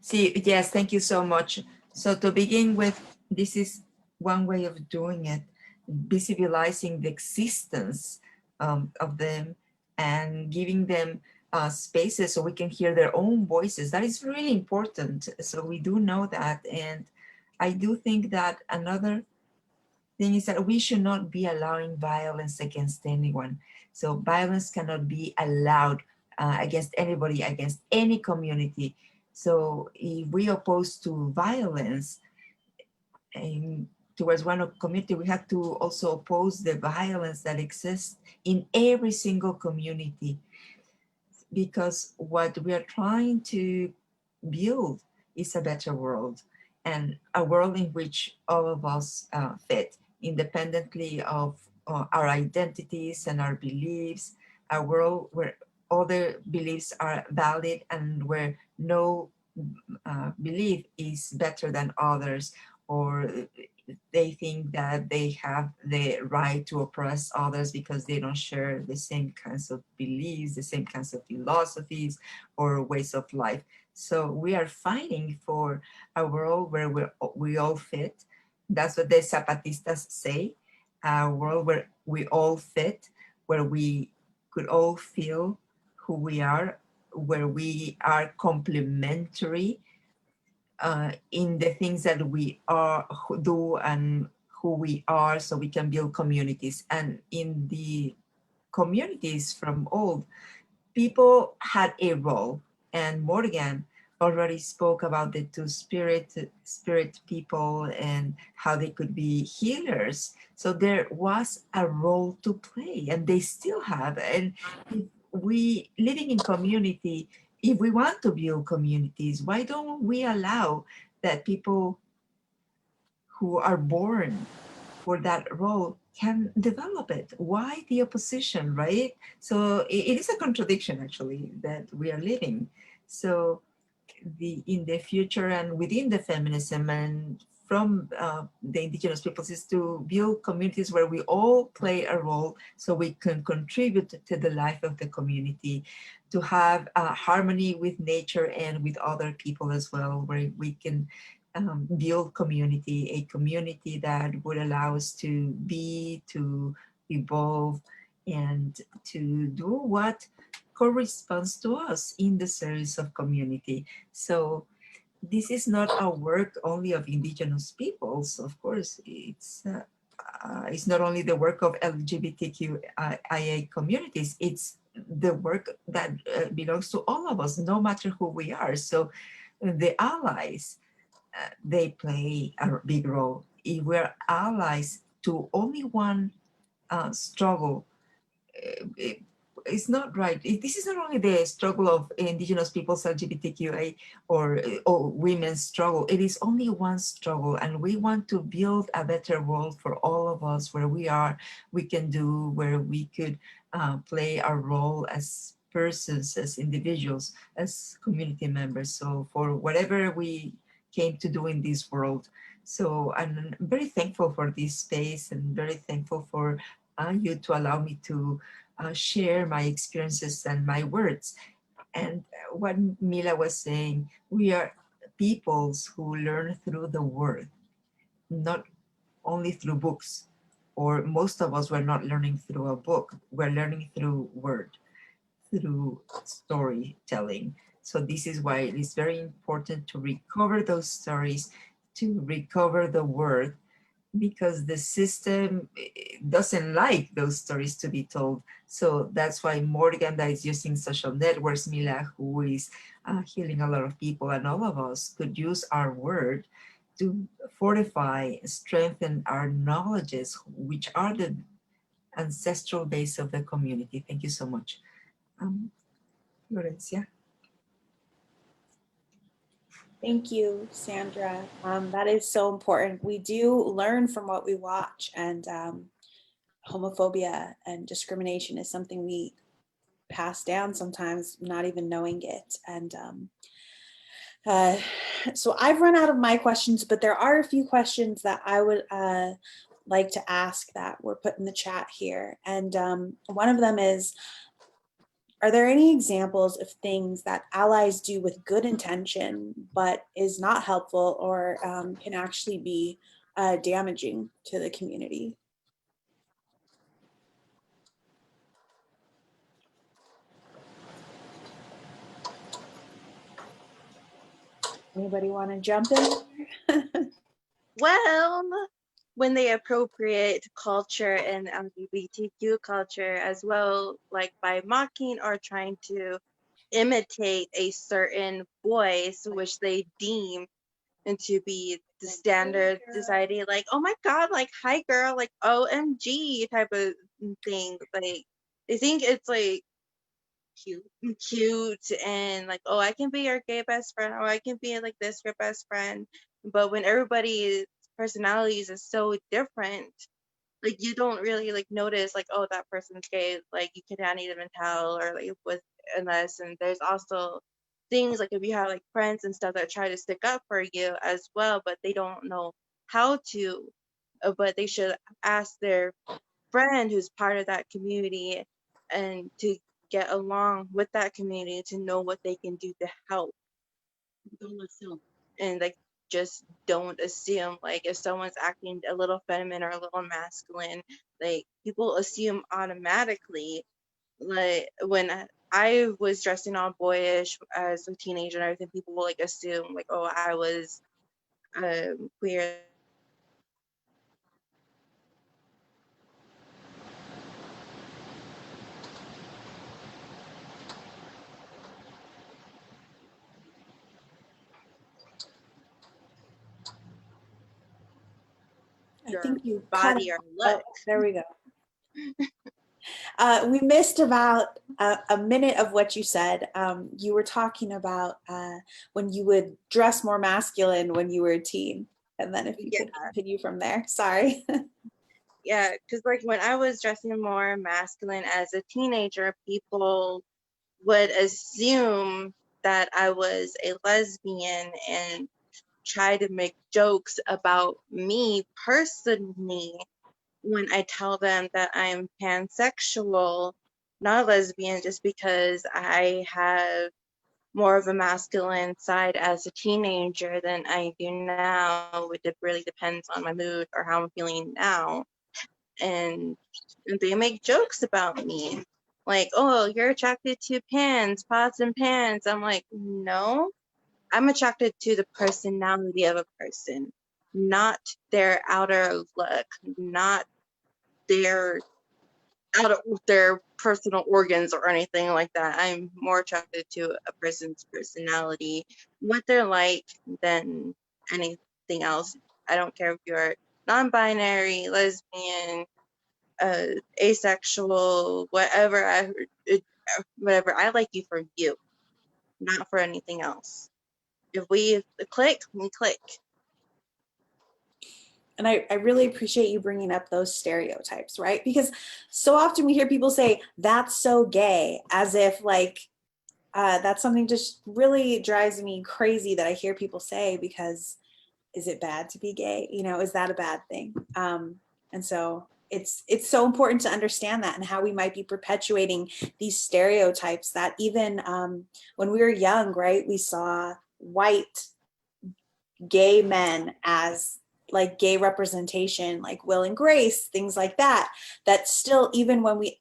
See, yes, thank you so much. So to begin with, this is one way of doing it, visibilizing the existence of them and giving them spaces so we can hear their own voices. That is really important. So we do know that. And I do think that another thing is that we should not be allowing violence against anyone. So violence cannot be allowed against anybody, against any community. So if we oppose to violence towards one community, we have to also oppose the violence that exists in every single community, because what we are trying to build is a better world, and a world in which all of us fit independently of our identities and our beliefs, a world where other beliefs are valid and where no belief is better than others. or they think that they have the right to oppress others because they don't share the same kinds of beliefs, the same kinds of philosophies or ways of life. So we are fighting for a world where we all fit. That's what the Zapatistas say, a world where we all fit, where we could all feel who we are, where we are complementary in the things that we are do and who we are, so we can build communities. And in the communities from old, people had a role, and Morgan already spoke about the two spirit people and how they could be healers. So there was a role to play, and they still have. And if we living in community, if we want to build communities, why don't we allow that people who are born for that role can develop it? Why the opposition, right? So it is a contradiction actually that we are living. So in the future and within the feminism and from the indigenous peoples is to build communities where we all play a role, so we can contribute to the life of the community, to have harmony with nature and with other people as well, where we can build community, a community that would allow us to evolve, and to do what corresponds to us in the service of community. So this is not a work only of indigenous peoples. Of course, it's not only the work of LGBTQIA communities, it's the work that belongs to all of us, no matter who we are. So the allies, they play a big role. If we're allies to only one struggle, it, it's not right. This is not only the struggle of indigenous peoples, LGBTQA, or women's struggle. It is only one struggle, and we want to build a better world for all of us, where we can do, where we could play our role as persons, as individuals, as community members. So for whatever we came to do in this world. So I'm very thankful for this space, and very thankful for you to allow me to share my experiences and my words. And what Mila was saying, we are peoples who learn through the word, not only through books. Or most of us were not learning through a book, we're learning through word, through storytelling. So this is why it is very important to recover those stories, to recover the word, because the system doesn't like those stories to be told. So that's why Morgan, that is using social networks, Mila, who is healing a lot of people, and all of us could use our word to fortify, strengthen our knowledges, which are the ancestral base of the community. Thank you so much. Florencia. Thank you, Sandra. That is so important. We do learn from what we watch, and homophobia and discrimination is something we pass down sometimes, not even knowing it. And so I've run out of my questions, but there are a few questions that I would like to ask that were put in the chat here. And one of them is, are there any examples of things that allies do with good intention, but is not helpful, or can actually be damaging to the community? Anybody want to jump in? Well, when they appropriate culture and LGBTQ culture as well, like by mocking or trying to imitate a certain voice, which they deem and to be the standard society, like, oh my god, like, hi girl, like, OMG type of thing. Like, they think it's like cute and like, oh, I can be your gay best friend, or I can be like this your best friend. But when everybody's personalities is so different, like, you don't really like notice like, oh, that person's gay, like you can't even tell, or like with unless. And there's also things like if you have like friends and stuff that try to stick up for you as well, but they don't know how to, but they should ask their friend who's part of that community and to get along with that community to know what they can do to help. Don't assume. And like, just don't assume. Like, if someone's acting a little feminine or a little masculine, like, people assume automatically. Like, when I was dressing all boyish as a teenager and everything, people will like assume like, oh, I was queer. I Your think you cut body or out. look. Oh, there we go. We missed about a minute of what you said. You were talking about when you would dress more masculine when you were a teen. And then if you could continue from there, sorry. Yeah, because like when I was dressing more masculine as a teenager, people would assume that I was a lesbian and try to make jokes about me personally when I tell them that I'm pansexual, not a lesbian, just because I have more of a masculine side as a teenager than I do now. It really depends on my mood or how I'm feeling now. And they make jokes about me. Like, oh, you're attracted to pans, pots and pans. I'm like, no, I'm attracted to the personality of a person, not their outer look, not their out of their personal organs or anything like that. I'm more attracted to a person's personality, what they're like, than anything else. I don't care if you're non-binary, lesbian, asexual, whatever. Whatever. I like you for you, not for anything else. If we click, we click. And I really appreciate you bringing up those stereotypes, right? Because so often we hear people say, that's so gay, as if like, that's something just really drives me crazy that I hear people say, because is it bad to be gay? You know, is that a bad thing? And so it's so important to understand that, and how we might be perpetuating these stereotypes that even when we were young, right, we saw white gay men as like gay representation, like Will and Grace, things like that, that still, even when we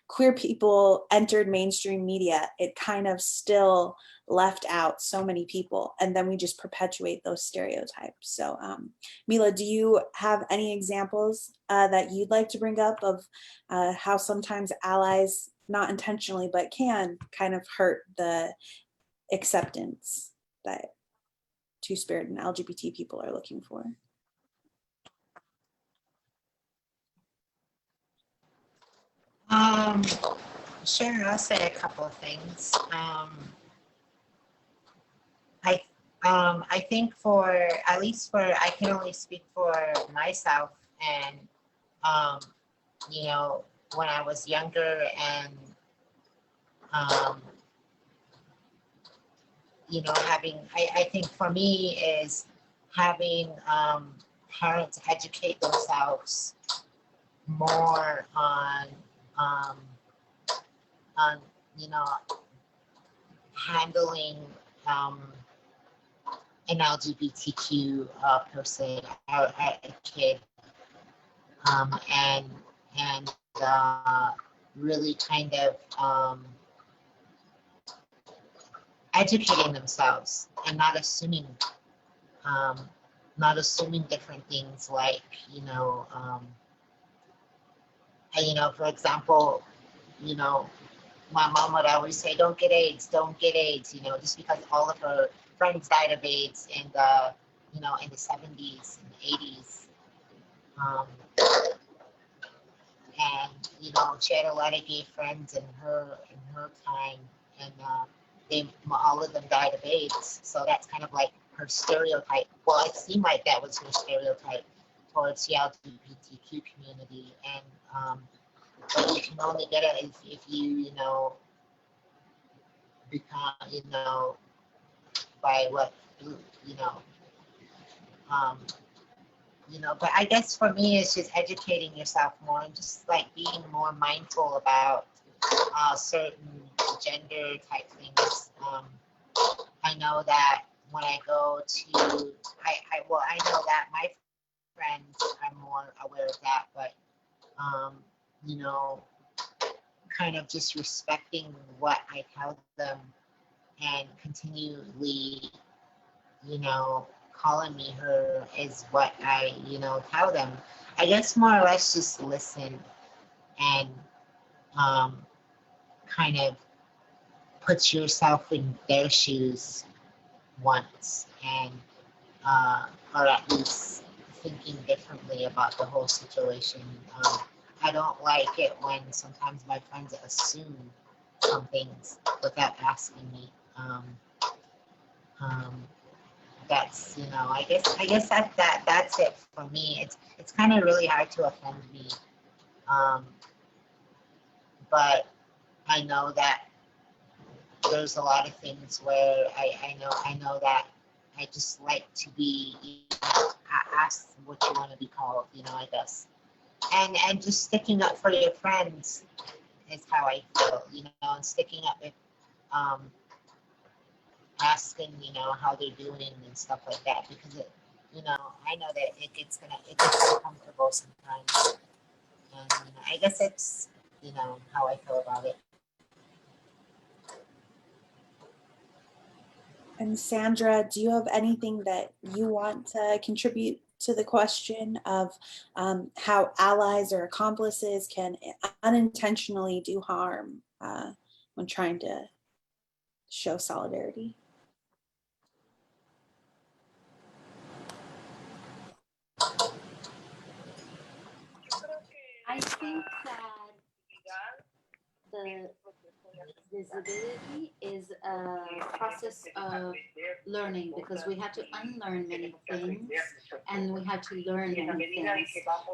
queer people entered mainstream media, it kind of still left out so many people, and then we just perpetuate those stereotypes. So Mila, do you have any examples that you'd like to bring up of how sometimes allies, not intentionally, but can kind of hurt the acceptance that Two-Spirit and LGBT people are looking for? Sure, I'll say a couple of things. I think for, at least for, I can only speak for myself, and you know, when I was younger, and you know, having, I think for me is having parents educate themselves more um, on, you know, handling an LGBTQ person, or a kid, and really kind of educating themselves, and not assuming different things, like, you know, for example, you know, my mom would always say, don't get AIDS, don't get AIDS, you know, just because all of her friends died of AIDS in the, you know, in the 70s and 80s. And, you know, she had a lot of gay friends in her time, and all of them died of AIDS. So that's kind of like her stereotype. Well, it seemed like that was her stereotype towards the LGBTQ community. And but you can only get it if you, you know, become, you know, by what, you know, you know, but I guess for me, it's just educating yourself more and just like being more mindful about certain gender type things. I know that when I go to, I know that my friends are more aware of that, but, you know, kind of just respecting what I tell them and continually, you know, calling me her is what I, you know, tell them. I guess more or less just listen and kind of put yourself in their shoes once and or at least thinking differently about the whole situation. I don't like it when sometimes my friends assume some things without asking me. Um, that's, you know, I guess that's it for me. It's kind of really hard to offend me, um, but I know that there's a lot of things where I know that I just like to be, you know, asked what you want to be called, you know, I guess, and just sticking up for your friends is how I feel, you know, and sticking up with um, asking, you know, how they're doing and stuff like that, because it, you know, I know that it gets uncomfortable sometimes, and you know, I guess it's, you know, how I feel about it. And Sandra, do you have anything that you want to contribute to the question of how allies or accomplices can unintentionally do harm when trying to show solidarity? I think that the visibility is a process of learning, because we have to unlearn many things and we have to learn many things.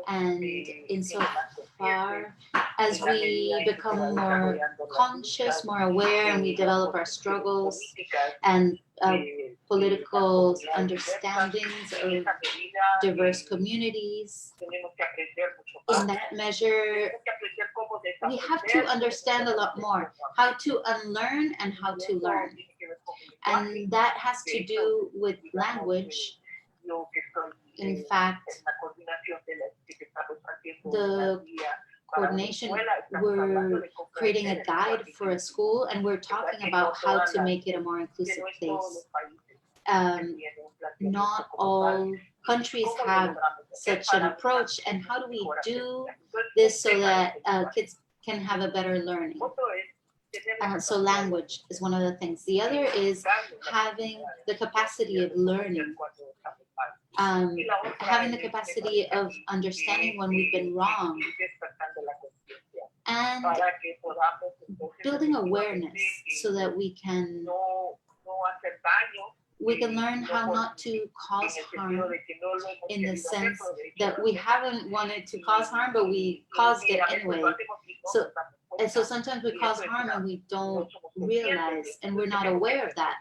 And insofar as we become more conscious, more aware, and we develop our struggles and political understandings of diverse communities, in that measure, we have to understand a lot more how to unlearn and how to learn. And that has to do with language. In fact, the coordination, we're creating a guide for a school and we're talking about how to make it a more inclusive place. Not all countries have such an approach, and how do we do this so that kids can have a better learning? So language is one of the things. The other is having the capacity of learning, having the capacity of understanding when we've been wrong, and building awareness so that we can learn how not to cause harm, in the sense that we haven't wanted to cause harm, but we caused it anyway. So sometimes we cause harm and we don't realize, and we're not aware of that.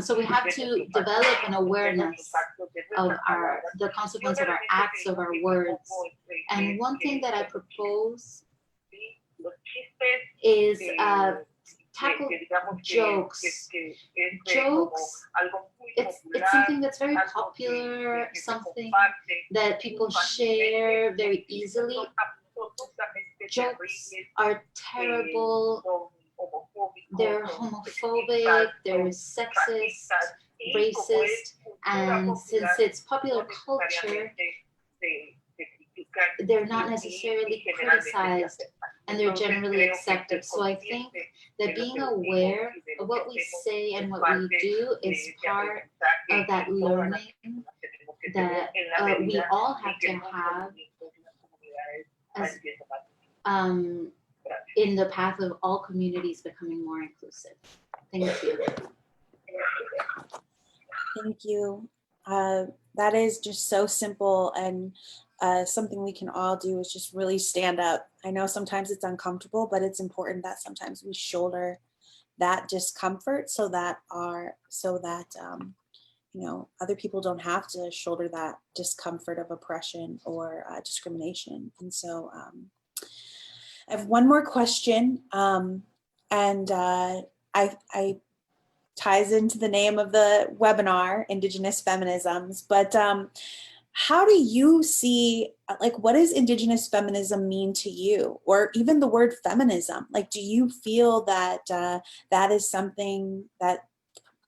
So we have to develop an awareness of the consequence of our acts, of our words. And one thing that I propose is tackle jokes. Jokes, it's something that's very popular, something that people share very easily. Jokes are terrible, they're homophobic, they're sexist, racist, and since it's popular culture, they're not necessarily criticized and they're generally accepted. So I think that being aware of what we say and what we do is part of that learning that we all have to have as, in the path of all communities becoming more inclusive. Thank you. Thank you. That is just so simple, and something we can all do is just really stand up. I know sometimes it's uncomfortable, but it's important that sometimes we shoulder that discomfort so that other people don't have to shoulder that discomfort of oppression or discrimination. And so I have one more question, and I ties into the name of the webinar, Indigenous Feminisms, but how do you see, like, what does Indigenous feminism mean to you? Or even the word feminism, like, do you feel that that is something that,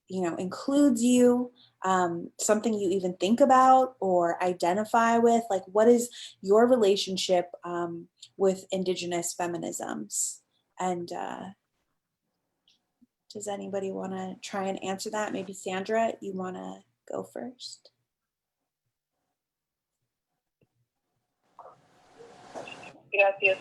includes you, something you even think about or identify with? Like, what is your relationship with Indigenous feminisms? And does anybody want to try and answer that? Maybe Sandra, you want to go first? Gracias.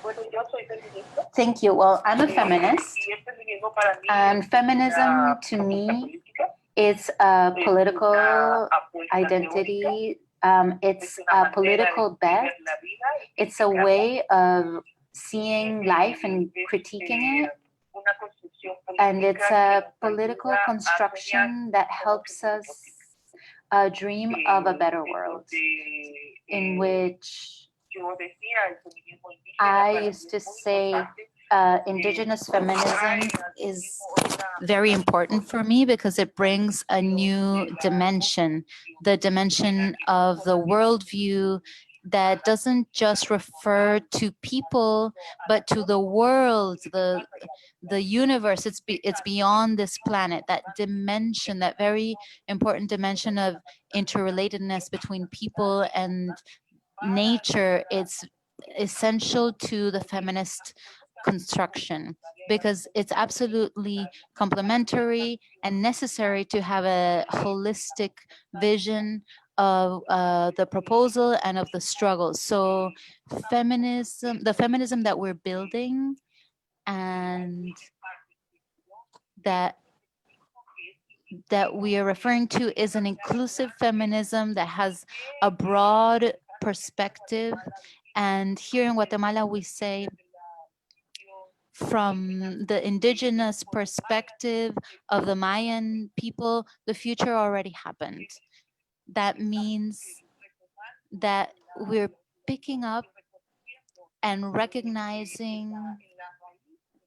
Bueno, yo soy feminista. Thank you. Well, I'm a feminist, Y el feminismo para mí and es feminism una to propuesta me política, is a es political una apuesta teórica, identity. It's es una a manera de political bet. ver la vida y It's a criticarla. way of seeing life and critiquing it. Una construcción And it's política a que nos political ayuda a construction soñar that con helps otro us mundo. dream of a better world, in which Yo decía, el feminismo indígena I para mí used to es muy say importante. Indigenous feminism is very important for me because it brings a new dimension, the dimension of the worldview that doesn't just refer to people, but to the world, the universe. It's beyond this planet, that dimension, that very important dimension of interrelatedness between people and nature. It's essential to the feminist construction because it's absolutely complementary and necessary to have a holistic vision of the proposal and of the struggle. So feminism, the feminism that we're building and that we are referring to is an inclusive feminism that has a broad perspective. And here in Guatemala, we say, from the indigenous perspective of the Mayan people, the future already happened. That means that we're picking up and recognizing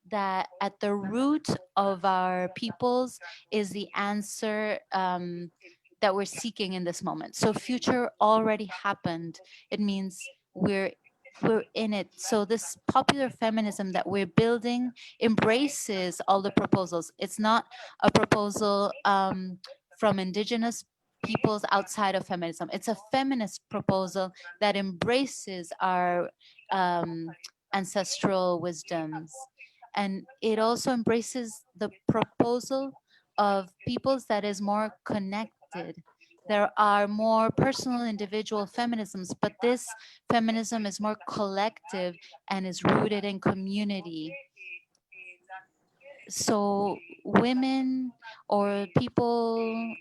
that at the root of our peoples is the answer that we're seeking in this moment. So future already happened. It means we're in it. So this popular feminism that we're building embraces all the proposals. It's not a proposal from indigenous peoples outside of feminism. It's a feminist proposal that embraces our ancestral wisdoms. And it also embraces the proposal of peoples that is more connected. There are more personal individual feminisms, but this feminism is more collective and is rooted in community. So women or people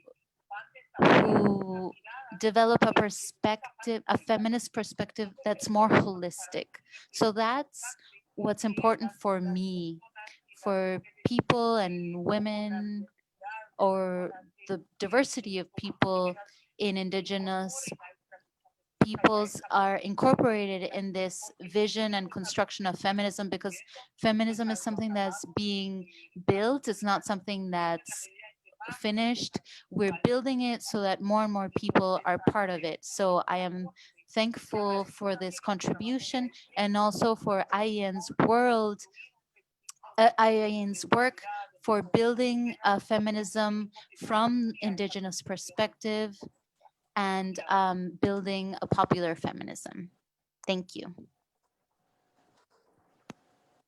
who develop a perspective, a feminist perspective that's more holistic. So that's what's important for me, for people and women, or the diversity of people in indigenous peoples are incorporated in this vision and construction of feminism, because feminism is something that's being built. It's not something that's finished. We're building it so that more and more people are part of it. So I am thankful for this contribution, and also for IAN's work for building a feminism from indigenous perspective and building a popular feminism. Thank you.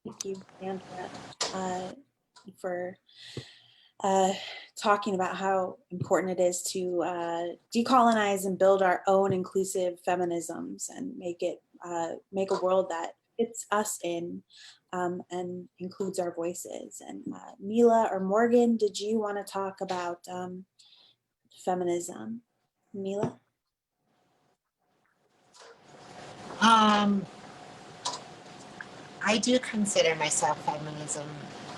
Thank you, Sandra, for talking about how important it is to decolonize and build our own inclusive feminisms and make a world that fits us in and includes our voices. And Mila or Morgan, did you want to talk about feminism? Mila? I do consider myself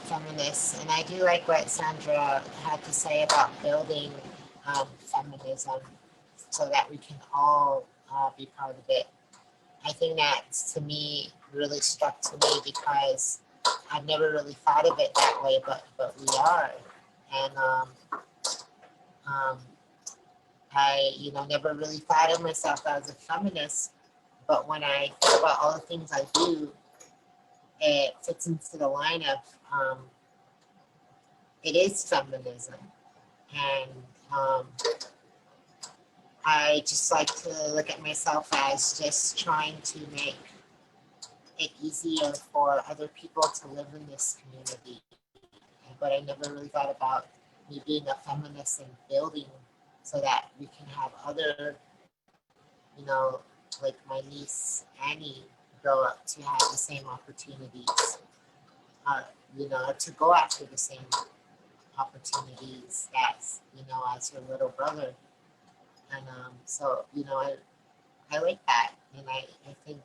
feminists, and I do like what Sandra had to say about building feminism so that we can all be part of it. I think that, to me, really struck to me because I've never really thought of it that way, but we are. And I, never really thought of myself as a feminist, but when I think about all the things I do, it fits into the line of it is feminism. And I just like to look at myself as just trying to make it easier for other people to live in this community. But I never really thought about me being a feminist and building so that we can have other, like my niece Annie, grow up to have the same opportunities, to go after the same opportunities as her little brother. And so, I like that. And I think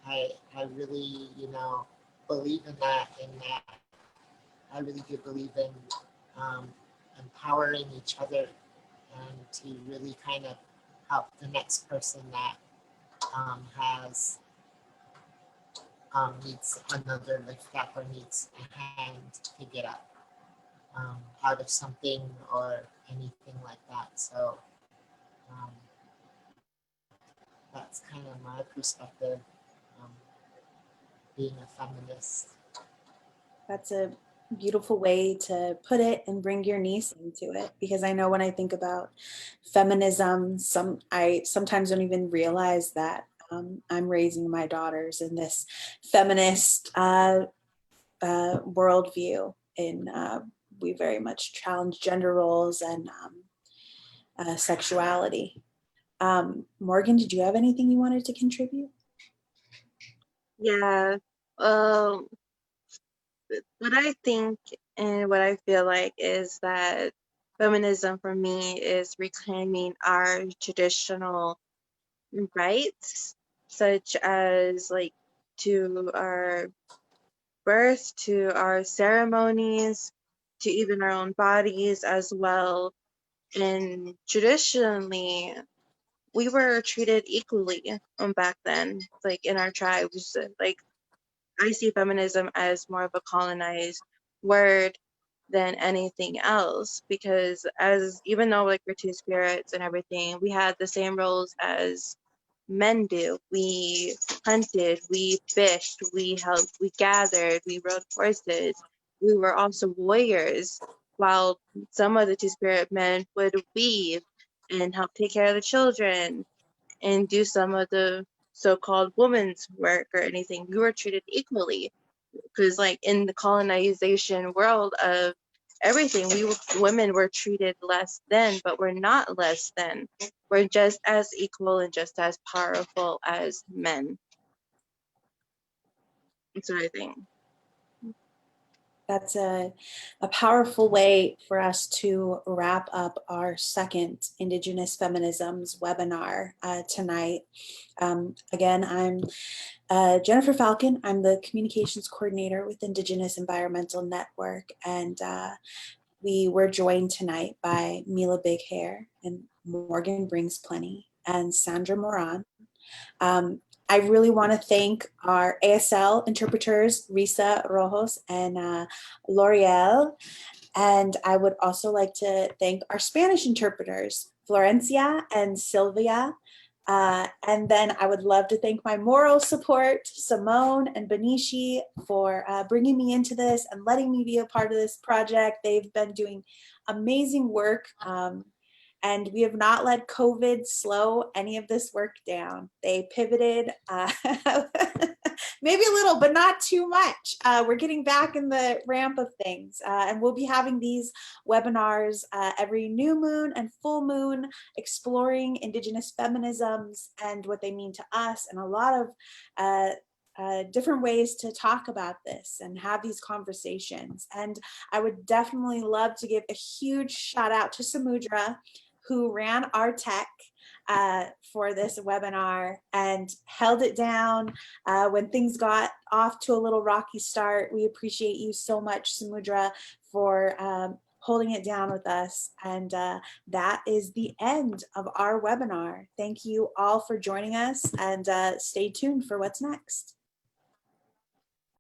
I really, believe in that, and that I really do believe in empowering each other and to really kind of help the next person that has needs another lift up or needs a hand to get up out of something or anything like that. So that's kind of my perspective, being a feminist. That's a beautiful way to put it and bring your niece into it, because I know when I think about feminism, I sometimes don't even realize that I'm raising my daughters in this feminist worldview. We very much challenge gender roles and sexuality. Morgan, did you have anything you wanted to contribute? Yeah. What I think and what I feel like is that feminism for me is reclaiming our traditional rights, such as like to our birth, to our ceremonies, to even our own bodies as well. And traditionally, we were treated equally back then, like in our tribes. Like, I see feminism as more of a colonized word than anything else, because as even though like we're two spirits and everything, we had the same roles as men do. We hunted, we fished, we helped, we gathered, we rode horses. We were also warriors, while some of the two spirit men would weave and help take care of the children and do some of the so-called women's work or anything. We were treated equally, because like in the colonization world of everything, women were treated less than, but we're not less than. We're just as equal and just as powerful as men. That's what I think. That's a powerful way for us to wrap up our second Indigenous Feminisms webinar tonight. Again, I'm Jennifer Falcon. I'm the Communications Coordinator with Indigenous Environmental Network, and we were joined tonight by Mila Big Hair and Morgan Brings Plenty and Sandra Moran. I really want to thank our ASL interpreters, Risa Rojos and L'Oreal. And I would also like to thank our Spanish interpreters, Florencia and Sylvia. And then I would love to thank my moral support, Simone and Benishi, for bringing me into this and letting me be a part of this project. They've been doing amazing work. And we have not let COVID slow any of this work down. They pivoted, maybe a little, but not too much. We're getting back in the ramp of things. And we'll be having these webinars every new moon and full moon, exploring Indigenous feminisms and what they mean to us, and a lot of different ways to talk about this and have these conversations. And I would definitely love to give a huge shout out to Samudra, who ran our tech for this webinar and held it down when things got off to a little rocky start. We appreciate you so much, Samudra, for holding it down with us. And that is the end of our webinar. Thank you all for joining us, and stay tuned for what's next.